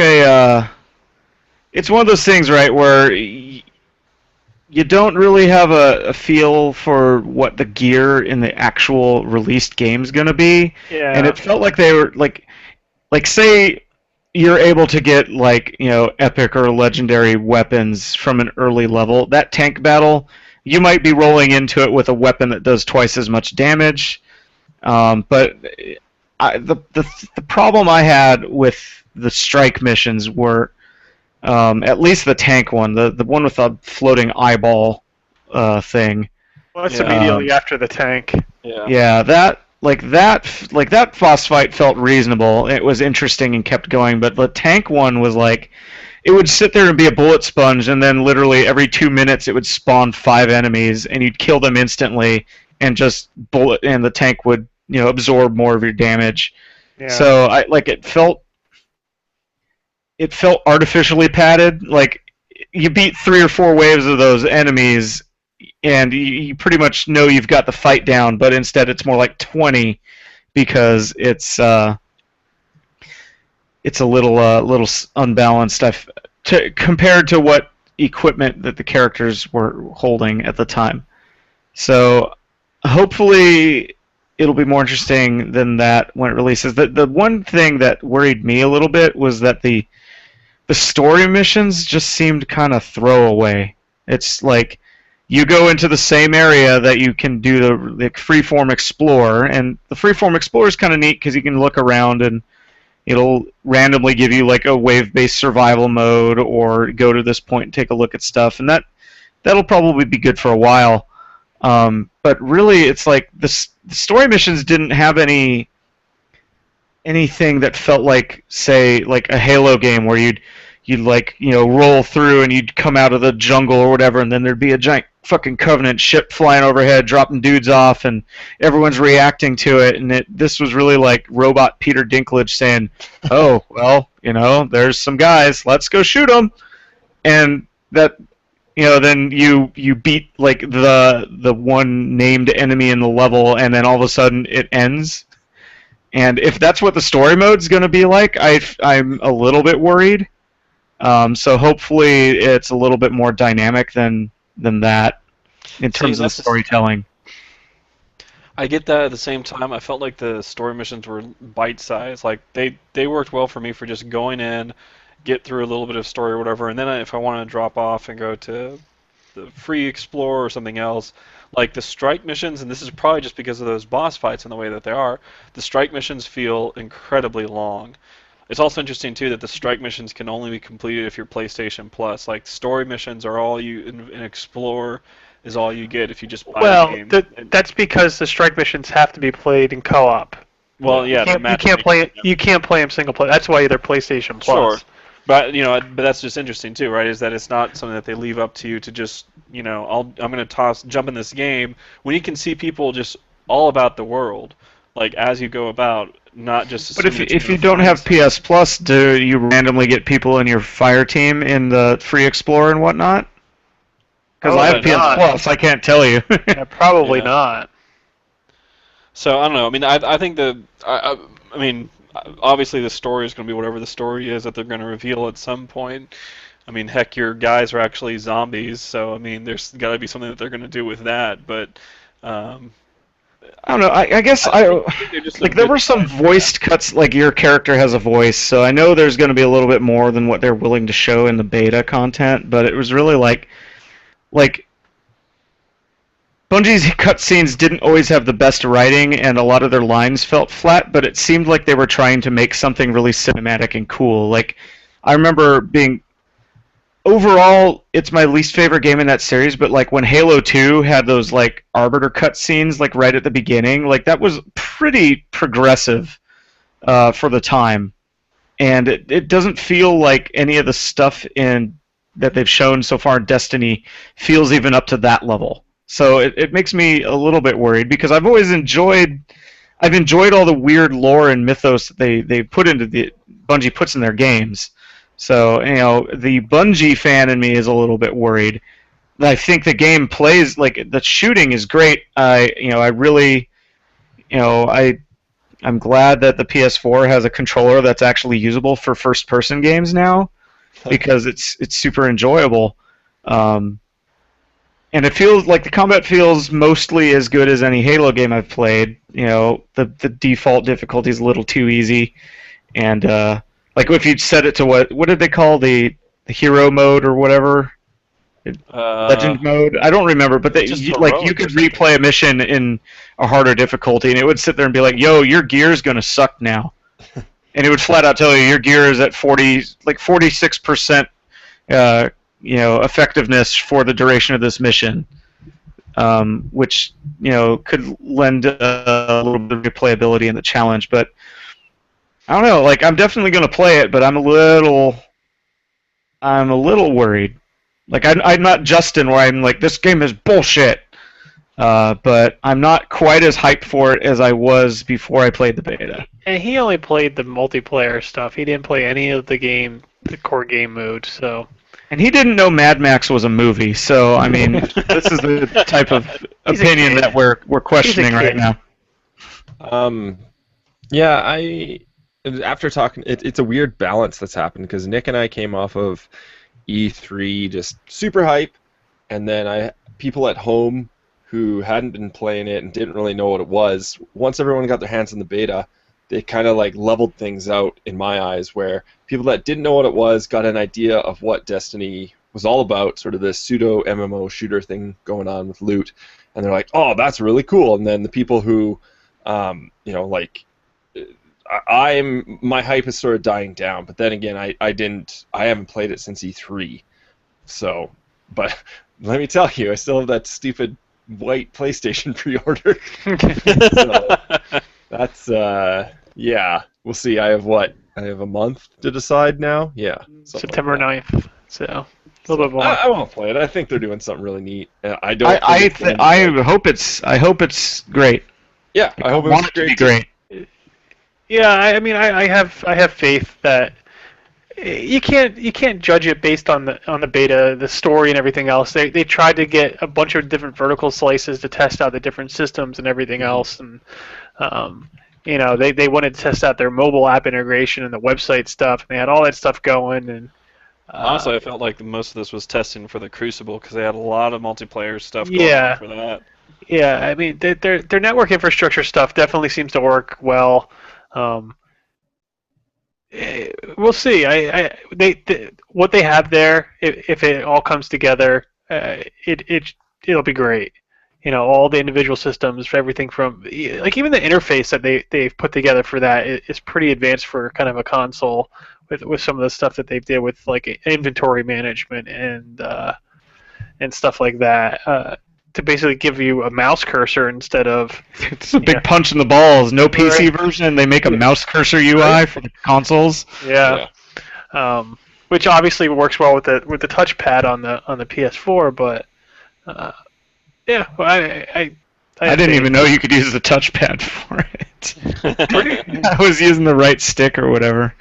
it's one of those things, right, where you don't really have a feel for what the gear in the actual released game's going to be. Yeah. And it felt like they were like say you're able to get like, epic or legendary weapons from an early level. That tank battle, you might be rolling into it with a weapon that does twice as much damage. But the problem I had with the strike missions were at least the tank one, the one with the floating eyeball thing. Well, that's Yeah. immediately after the tank. Yeah. Yeah, that boss fight felt reasonable. It was interesting and kept going, but the tank one was like, it would sit there and be a bullet sponge, and then literally every 2 minutes it would spawn 5 enemies, and you'd kill them instantly, and just and the tank would absorb more of your damage. Yeah. So it felt artificially padded. Like you beat 3 or 4 waves of those enemies, and you pretty much know you've got the fight down, but instead it's more like 20 because it's a little unbalanced compared to what equipment that the characters were holding at the time. So hopefully it'll be more interesting than that when it releases. The one thing that worried me a little bit was that the story missions just seemed kind of throwaway. It's like you go into the same area that you can do the freeform explorer, and the freeform explorer is kind of neat because you can look around and it'll randomly give you like a wave-based survival mode, or go to this point and take a look at stuff, and that'll probably be good for a while. But really, it's like the story missions didn't have anything that felt like, say, like a Halo game where you'd like roll through and you'd come out of the jungle or whatever, and then there'd be a giant fucking Covenant ship flying overhead, dropping dudes off, and everyone's reacting to it. And this was really like robot Peter Dinklage saying, "Oh, well, there's some guys. Let's go shoot them." And that, then you beat like the one named enemy in the level, and then all of a sudden it ends. And if that's what the story mode's going to be like, I'm a little bit worried. So hopefully it's a little bit more dynamic than that in terms of the storytelling. I get that. At the same time, I felt like the story missions were bite-sized. Like they worked well for me for just going in, get through a little bit of story or whatever, and then if I want to drop off and go to the free explore or something else, like the strike missions, and this is probably just because of those boss fights and the way that they are, the strike missions feel incredibly long. It's also interesting too that the strike missions can only be completed if you're PlayStation Plus. Like story missions are all you in Explore is all you get if you just buy the game. That's because the strike missions have to be played in co-op. Well, yeah, you can't play them single player. That's why they're PlayStation Plus. Sure. But but that's just interesting too, right? Is that it's not something that they leave up to you to just I'm going to jump in this game, when you can see people just all about the world, like as you go about, not just. But if you don't have PS Plus, do you randomly get people in your fire team in the free Explorer and whatnot? Because I have PS Plus, I can't tell you. Yeah, probably not. So I don't know. I mean, I think I mean, obviously the story is going to be whatever the story is that they're going to reveal at some point. I mean, heck, your guys are actually zombies, so I mean, there's got to be something that they're going to do with that. But I don't know. I guess like there were some voiced cuts. Like your character has a voice, so I know there's going to be a little bit more than what they're willing to show in the beta content. But it was really like Bungie's cutscenes didn't always have the best writing, and a lot of their lines felt flat, but it seemed like they were trying to make something really cinematic and cool. Like, I remember being... Overall, it's my least favorite game in that series, but like when Halo 2 had those like Arbiter cutscenes like right at the beginning, like that was pretty progressive for the time. And it doesn't feel like any of the stuff that they've shown so far in Destiny feels even up to that level. So it makes me a little bit worried because I've enjoyed all the weird lore and mythos that they put into Bungie puts in their games. So the Bungie fan in me is a little bit worried. I think the game plays like the shooting is great. I'm glad that the PS4 has a controller that's actually usable for first-person games now because it's super enjoyable. And it feels like the combat feels mostly as good as any Halo game I've played. The default difficulty is a little too easy, and like if you set it to what did they call the hero mode or whatever, legend mode? I don't remember, but you could replay a mission in a harder difficulty, and it would sit there and be like, "Yo, your gear's gonna suck now," and it would flat out tell you your gear is at 46%. Effectiveness for the duration of this mission, which could lend a little bit of replayability in the challenge. But I don't know. Like I'm definitely going to play it, but I'm a little worried. Like I'm not Justin, where I'm like this game is bullshit, but I'm not quite as hyped for it as I was before I played the beta. And he only played the multiplayer stuff. He didn't play any of the core game mode. So. And he didn't know Mad Max was a movie, so I mean, this is the type of opinion that we're questioning right now. After talking, it's a weird balance that's happened because Nick and I came off of E3 just super hype, and then people at home who hadn't been playing it and didn't really know what it was. Once everyone got their hands on the beta, they kind of like leveled things out in my eyes, where people that didn't know what it was got an idea of what Destiny was all about, sort of this pseudo MMO shooter thing going on with loot, and they're like, "Oh, that's really cool." And then the people who, my hype is sort of dying down. But then again, I haven't played it since E3, so. But let me tell you, I still have that stupid white PlayStation pre-order. So, that's we'll see. I have a month to decide now. Yeah, September 9th. So a little bit more. I won't play it. I think they're doing something really neat. I hope it's great. Yeah, I hope it's to be great. Yeah, I mean, I have faith that you can't judge it based on the beta, the story, and everything else. They tried to get a bunch of different vertical slices to test out the different systems and everything else, and they wanted to test out their mobile app integration and the website stuff, and they had all that stuff going. And honestly, I felt like most of this was testing for the Crucible because they had a lot of multiplayer stuff going on for that. Yeah, I mean, their network infrastructure stuff definitely seems to work well. We'll see. What they have there, if it all comes together, it'll be great. All the individual systems, for everything from like even the interface that they've put together for that is pretty advanced for kind of a console with some of the stuff that they did with like inventory management and stuff like that. To basically give you a mouse cursor instead of... It's a big punch in the balls. No PC version, they make a mouse cursor UI for the consoles. Yeah. Which obviously works well with the touchpad on the PS4, but Yeah, well, I didn't even know you could use the touchpad for it. I was using the right stick or whatever.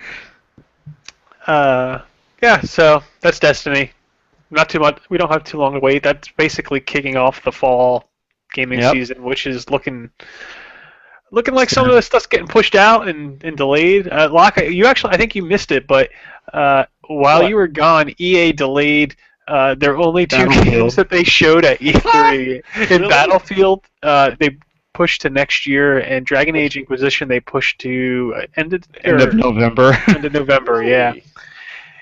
Yeah, so that's Destiny. Not too much. We don't have too long to wait. That's basically kicking off the fall gaming season, which is looking like some of the stuff's getting pushed out and delayed. Locke, I think you missed it, but while you were gone, EA delayed their only two games that they showed at E3. In Battlefield, they pushed to next year, and Dragon Age Inquisition they pushed to end of November. End of November, yeah.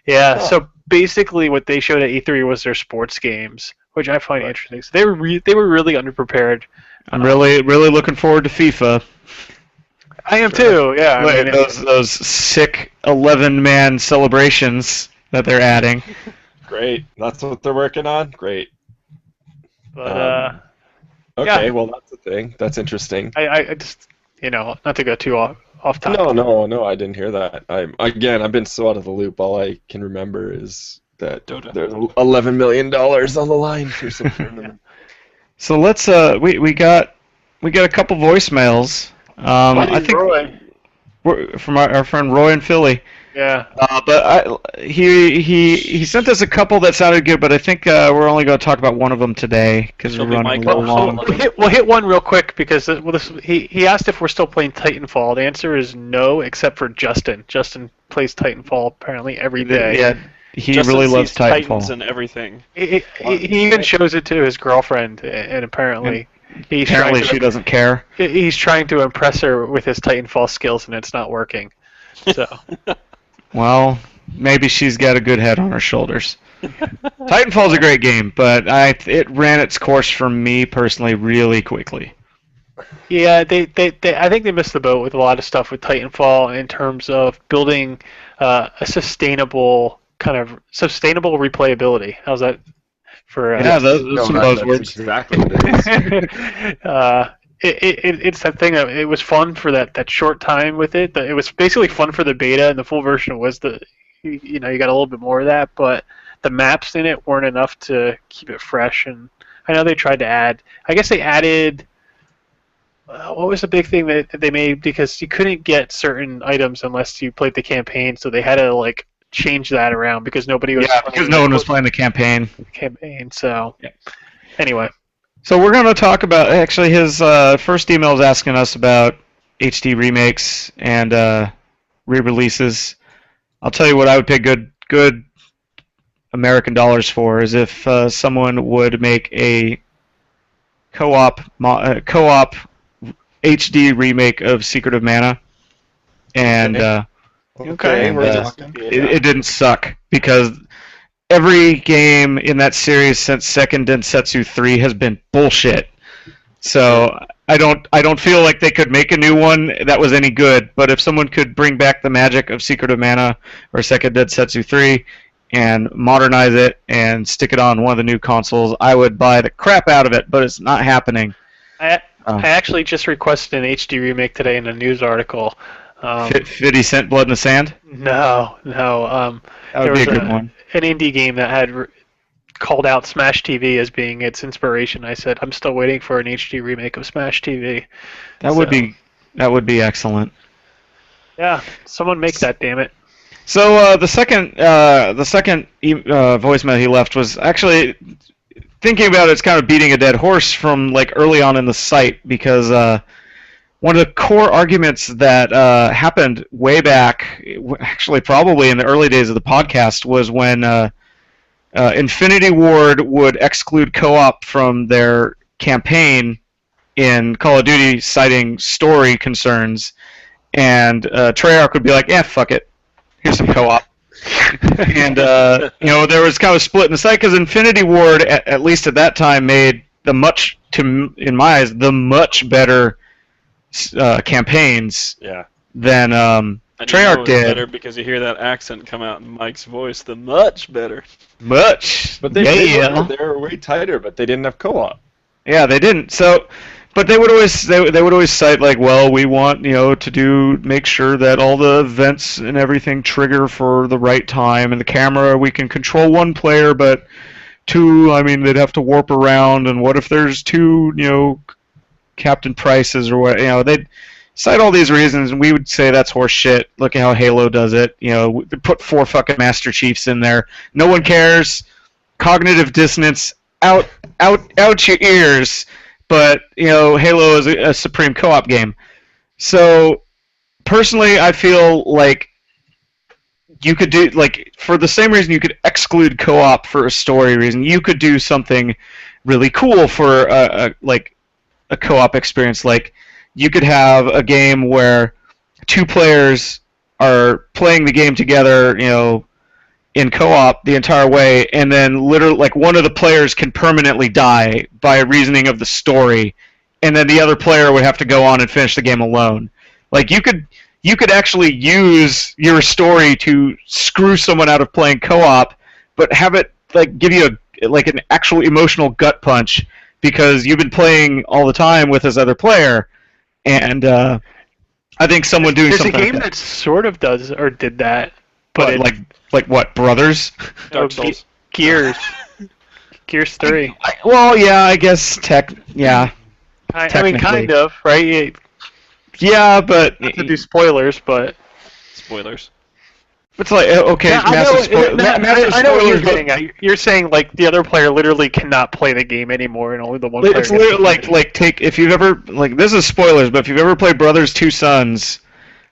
Yeah, so basically what they showed at E3 was their sports games, which I find interesting. So they were really underprepared. I'm really looking forward to FIFA. I am too. Yeah. Wait, those sick 11-man celebrations that they're adding. Great. That's what they're working on. Great. But okay, well that's a thing. That's interesting. I just not to go too off topic. No, I didn't hear that. I've been so out of the loop. All I can remember is that there's $11 million on the line for some tournament. So let's we got a couple voicemails. I think from our friend Roy in Philly. Yeah. But he sent us a couple that sounded good, but I think we're only going to talk about one of them today because we're running a little long. We'll hit one real quick because he asked if we're still playing Titanfall. The answer is no, except for Justin. Justin plays Titanfall apparently every day. Yeah, he Justin really loves Titanfall. Titans and everything. He even shows it to his girlfriend, and apparently. She doesn't care. He's trying to impress her with his Titanfall skills, and it's not working. So, well, maybe she's got a good head on her shoulders. Titanfall's a great game, but it ran its course for me personally really quickly. Yeah, I think they missed the boat with a lot of stuff with Titanfall in terms of building a sustainable replayability. How's that? Those some buzzwords. Exactly what it is. It's that thing that it was fun for that short time with it. It was basically fun for the beta, and the full version was you got a little bit more of that, but the maps in it weren't enough to keep it fresh. And I know they tried to add. I guess they added. What was the big thing that they made? Because you couldn't get certain items unless you played the campaign, so they had to change that around because nobody was. Yeah, because no one was playing the campaign. So, anyway. So we're going to talk about actually his first email is asking us about HD remakes and re-releases. I'll tell you what I would pay good American dollars for is if someone would make a co-op HD remake of Secret of Mana, and it didn't suck because every game in that series since Second Densetsu 3 has been bullshit. So I don't feel like they could make a new one that was any good. But if someone could bring back the magic of Secret of Mana or Second Densetsu 3 and modernize it and stick it on one of the new consoles, I would buy the crap out of it. But it's not happening. I actually just requested an HD remake today in a news article. 50 Cent Blood in the Sand? No. That would be a good one. An indie game that had called out Smash TV as being its inspiration. I said, I'm still waiting for an HD remake of Smash TV. That would be excellent. Yeah, someone make that, damn it. So the second voicemail he left was actually thinking about it's kind of beating a dead horse from early on in the site because one of the core arguments that happened way back, actually probably in the early days of the podcast, was when Infinity Ward would exclude co-op from their campaign in Call of Duty, citing story concerns, and Treyarch would be like, fuck it, here's some co-op. And there was kind of a split in the site because Infinity Ward, at least at that time, made in my eyes, the much better campaigns than Treyarch did. Better because you hear that accent come out in Mike's voice. The much better. Much. But they were way tighter, but they didn't have co-op. Yeah, they didn't. So, but they would always cite we want to make sure that all the events and everything trigger for the right time, and the camera we can control one player, but two. I mean, they'd have to warp around, and what if there's two, Captain Prices or what? They'd cite all these reasons, and we would say that's horse shit. Look at how Halo does it. We put 4 fucking Master Chiefs in there. No one cares. Cognitive dissonance out your ears. But Halo is a supreme co-op game. So personally, I feel like you could do, like, for the same reason you could exclude co-op for a story reason, you could do something really cool for a co-op experience. Like, you could have a game where 2 players are playing the game together, in co-op the entire way, and then literally, like, one of the players can permanently die by reasoning of the story, and then the other player would have to go on and finish the game alone. Like, you could actually use your story to screw someone out of playing co-op, but have it, like, give you an actual emotional gut punch because you've been playing all the time with this other player, and I think someone doing something. There's a game that sort of does or did that, but like what, Brothers? Dark Souls. Gears 3. Well, yeah, I guess yeah. I mean, kind of, right? Yeah, but Not to do spoilers, but Spoilers. it's like, okay, yeah, massive I know what you're spoilers. getting at. You're saying, like, the other player literally cannot play the game anymore, and only the one player. It's literally like take, if you've ever, like, this is spoilers, but if you've ever played Brothers Two Sons,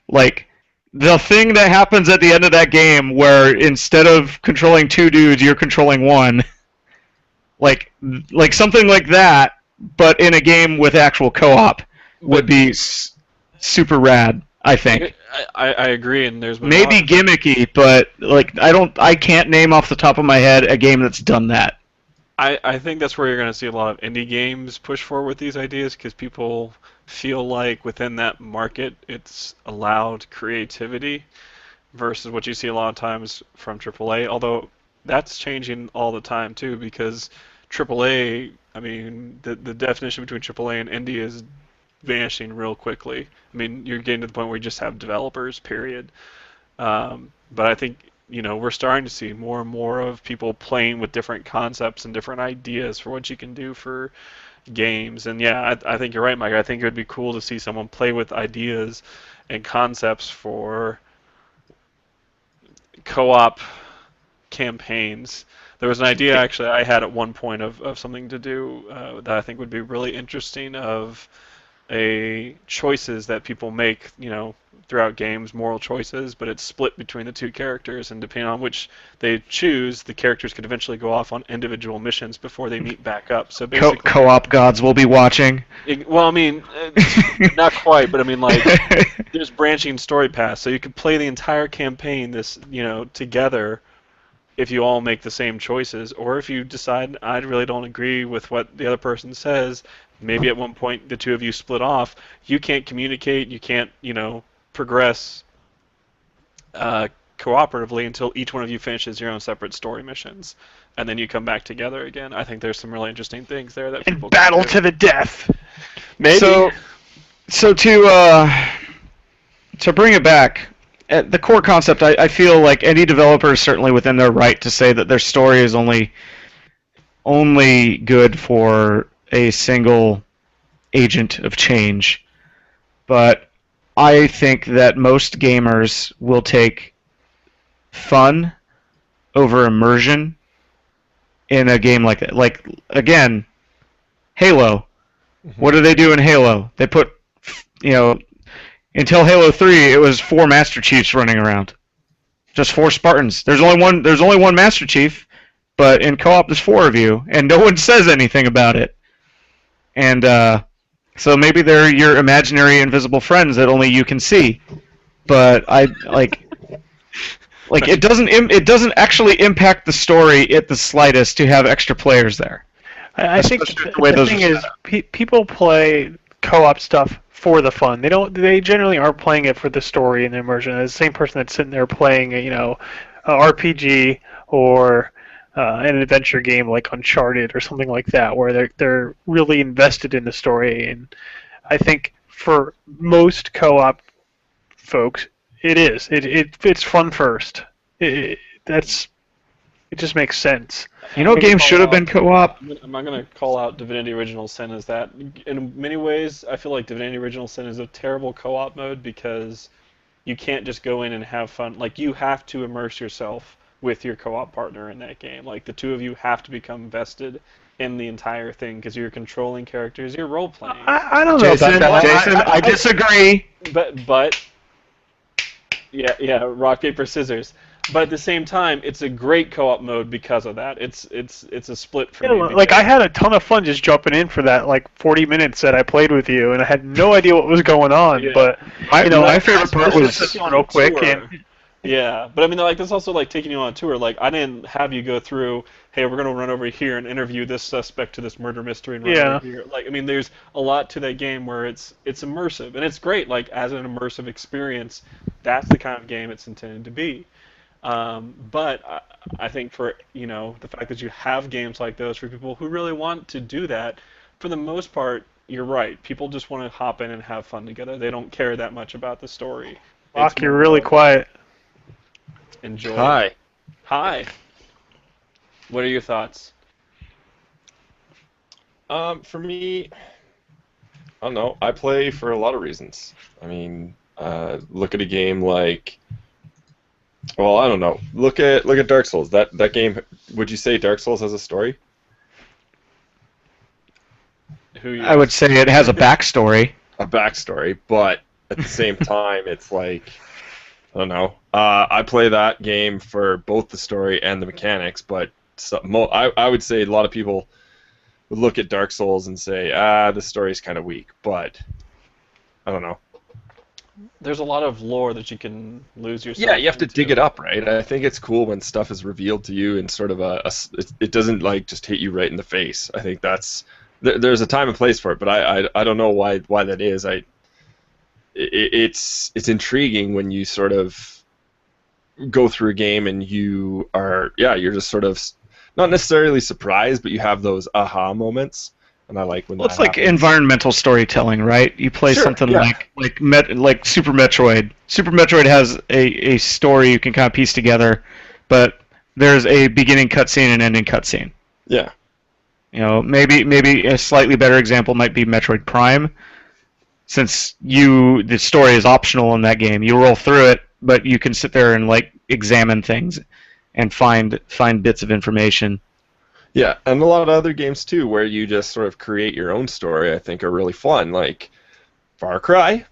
like, the thing that happens at the end of that game where instead of controlling 2 dudes, you're controlling 1, like something like that, but in a game with actual co-op would be super rad, I think. I agree, and there's been Maybe gimmicky, but like I can't name off the top of my head a game that's done that. I think that's where you're going to see a lot of indie games push forward with these ideas because people feel like within that market it's allowed creativity versus what you see a lot of times from AAA, although that's changing all the time too because AAA, I mean, the definition between AAA and indie is vanishing real quickly. I mean, you're getting to the point where you just have developers, period. But I think, we're starting to see more and more of people playing with different concepts and different ideas for what you can do for games. And yeah, I think you're right, Mike. I think it would be cool to see someone play with ideas and concepts for co-op campaigns. There was an idea actually I had at one point of something to do that I think would be really interesting of choices that people make, throughout games, moral choices, but it's split between the 2 characters, and depending on which they choose, the characters could eventually go off on individual missions before they meet back up. So basically, co-op gods will be watching. Well, I mean, not quite, but I mean, like, there's branching story paths, so you could play the entire campaign together if you all make the same choices, or if you decide I really don't agree with what the other person says, maybe at one point the 2 of you split off. You can't communicate, you can't, progress cooperatively until each one of you finishes your own separate story missions, and then you come back together again. I think there's some really interesting things there that people battle to the death. Maybe. So to bring it back, at the core concept, I feel like any developer is certainly within their right to say that their story is only good for a single agent of change. But I think that most gamers will take fun over immersion in a game like that. Like, again, Halo. Mm-hmm. What do they do in Halo? They put, until Halo 3, it was 4 Master Chiefs running around. Just 4 Spartans. There's only one Master Chief, but in co-op there's 4 of you, and no one says anything about it. And so maybe they're your imaginary invisible friends that only you can see. But it doesn't actually impact the story at the slightest to have extra players there. I think the thing is people play co-op stuff for the fun. They generally aren't playing it for the story and the immersion. The same person that's sitting there playing a RPG or an adventure game like Uncharted or something like that, where they're really invested in the story. And I think for most co-op folks, it's fun first. It just makes sense. You know, games should have been co-op. I'm not going to call out Divinity Original Sin as that. In many ways, I feel like Divinity Original Sin is a terrible co-op mode because you can't just go in and have fun. Like, you have to immerse yourself with your co-op partner in that game. Like, the two of you have to become vested in the entire thing because you're controlling characters, you're role-playing. I don't know Jason, about that. Jason, I disagree. But yeah, rock, paper, scissors. But at the same time, it's a great co-op mode because of that. It's a split for me. Like, I had a ton of fun just jumping in for that, like, 40 minutes that I played with you, and I had no idea what was going on. Yeah. But My favorite part was real quick. And, yeah, but I mean, like, that's also like taking you on a tour. Like, I didn't have you go through, hey, we're gonna run over here and interview this suspect to this murder mystery and run over here. Like, I mean, there's a lot to that game where it's immersive, and it's great. Like, as an immersive experience, that's the kind of game it's intended to be. But I think for the fact that you have games like those for people who really want to do that, for the most part, you're right. People just want to hop in and have fun together. They don't care that much about the story. Locke, you're really quiet. Enjoy. Hi. What are your thoughts? For me, I don't know. I play for a lot of reasons. I mean, look at a game like. Well, I don't know. Look at Dark Souls. That game. Would you say Dark Souls has a story? I would say it has a backstory. A backstory, but at the same time, it's like, I don't know. I play that game for both the story and the mechanics, but I would say a lot of people would look at Dark Souls and say, the story's kind of weak, but I don't know. There's a lot of lore that you can lose yourself. Yeah, you have to into. dig it up, right? I think it's cool when stuff is revealed to you in sort of it doesn't like just hit you right in the face. I think there's a time and place for it, but I don't know why that is. It's intriguing when you sort of go through a game and you're just sort of not necessarily surprised, but you have those aha moments. And I like when it's like environmental storytelling, right? You play something like Super Metroid. Super Metroid has a story you can kind of piece together, but there's a beginning cutscene and ending cutscene. Yeah. Maybe a slightly better example might be Metroid Prime, since the story is optional in that game. You roll through it, but you can sit there and like examine things and find bits of information. Yeah, and a lot of other games too, where you just sort of create your own story, I think are really fun. Like Far Cry,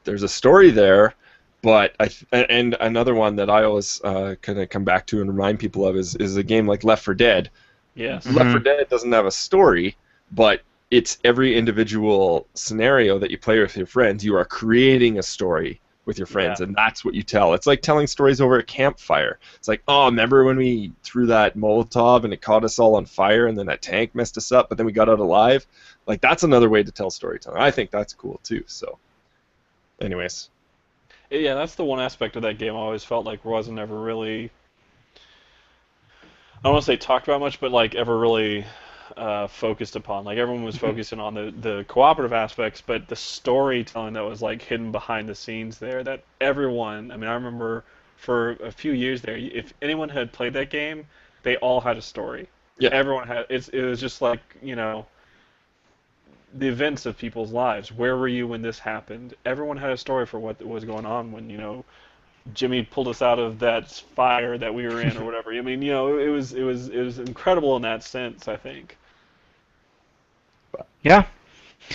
there's a story there, but and another one that I always kind of come back to and remind people of is a game like Left 4 Dead. Yes. Left 4 Dead doesn't have a story, but it's every individual scenario that you play with your friends. You are creating a story with your friends, and that's what you tell. It's like telling stories over a campfire. It's like, oh, remember when we threw that Molotov and it caught us all on fire, and then that tank messed us up, but then we got out alive? Like, that's another way to tell storytelling. I think that's cool, too. So, anyways. Yeah, that's the one aspect of that game I always felt like wasn't ever really, I don't want to say talked about much, but like ever really focused upon. Like, everyone was focusing on the cooperative aspects, but the storytelling that was like hidden behind the scenes there, that everyone, I mean, I remember for a few years there, if anyone had played that game, they all had a story. Yeah. Everyone had, it was just like, the events of people's lives. Where were you when this happened? Everyone had a story for what was going on when, Jimmy pulled us out of that fire that we were in or whatever. I mean, it was incredible in that sense, I think. Yeah.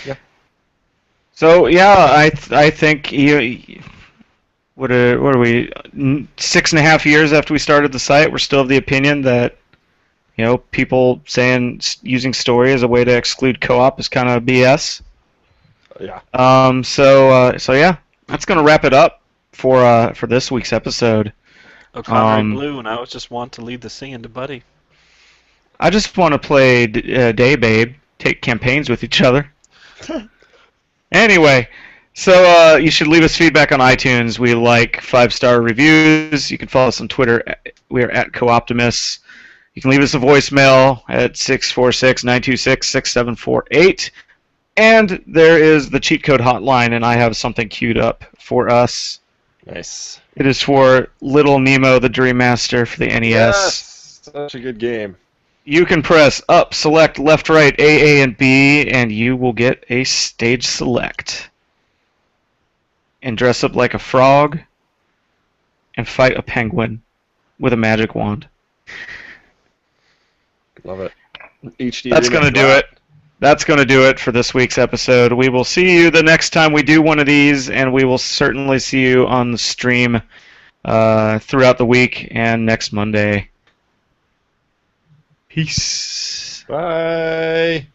Yeah. So I think what are we 6.5 years after we started the site, we're still of the opinion that people saying using story as a way to exclude co-op is kind of BS. Yeah. So yeah, that's gonna wrap it up for this week's episode. Conrad Blue, and I was just want to lead the singing to Buddy. I just want to play Day Babe, take campaigns with each other. Anyway, so you should leave us feedback on iTunes. We like 5-star reviews. You can follow us on Twitter. We are at Co-Optimus. You can leave us a voicemail at 646-926-6748. And there is the cheat code hotline, and I have something queued up for us. Nice. It is for Little Nemo the Dream Master for the NES. Yes! Such a good game. You can press up, select, left, right, A, and B, and you will get a stage select. And dress up like a frog and fight a penguin with a magic wand. Love it. HD That's going to do it. That's going to do it for this week's episode. We will see you the next time we do one of these, and we will certainly see you on the stream throughout the week and next Monday. Peace. Bye.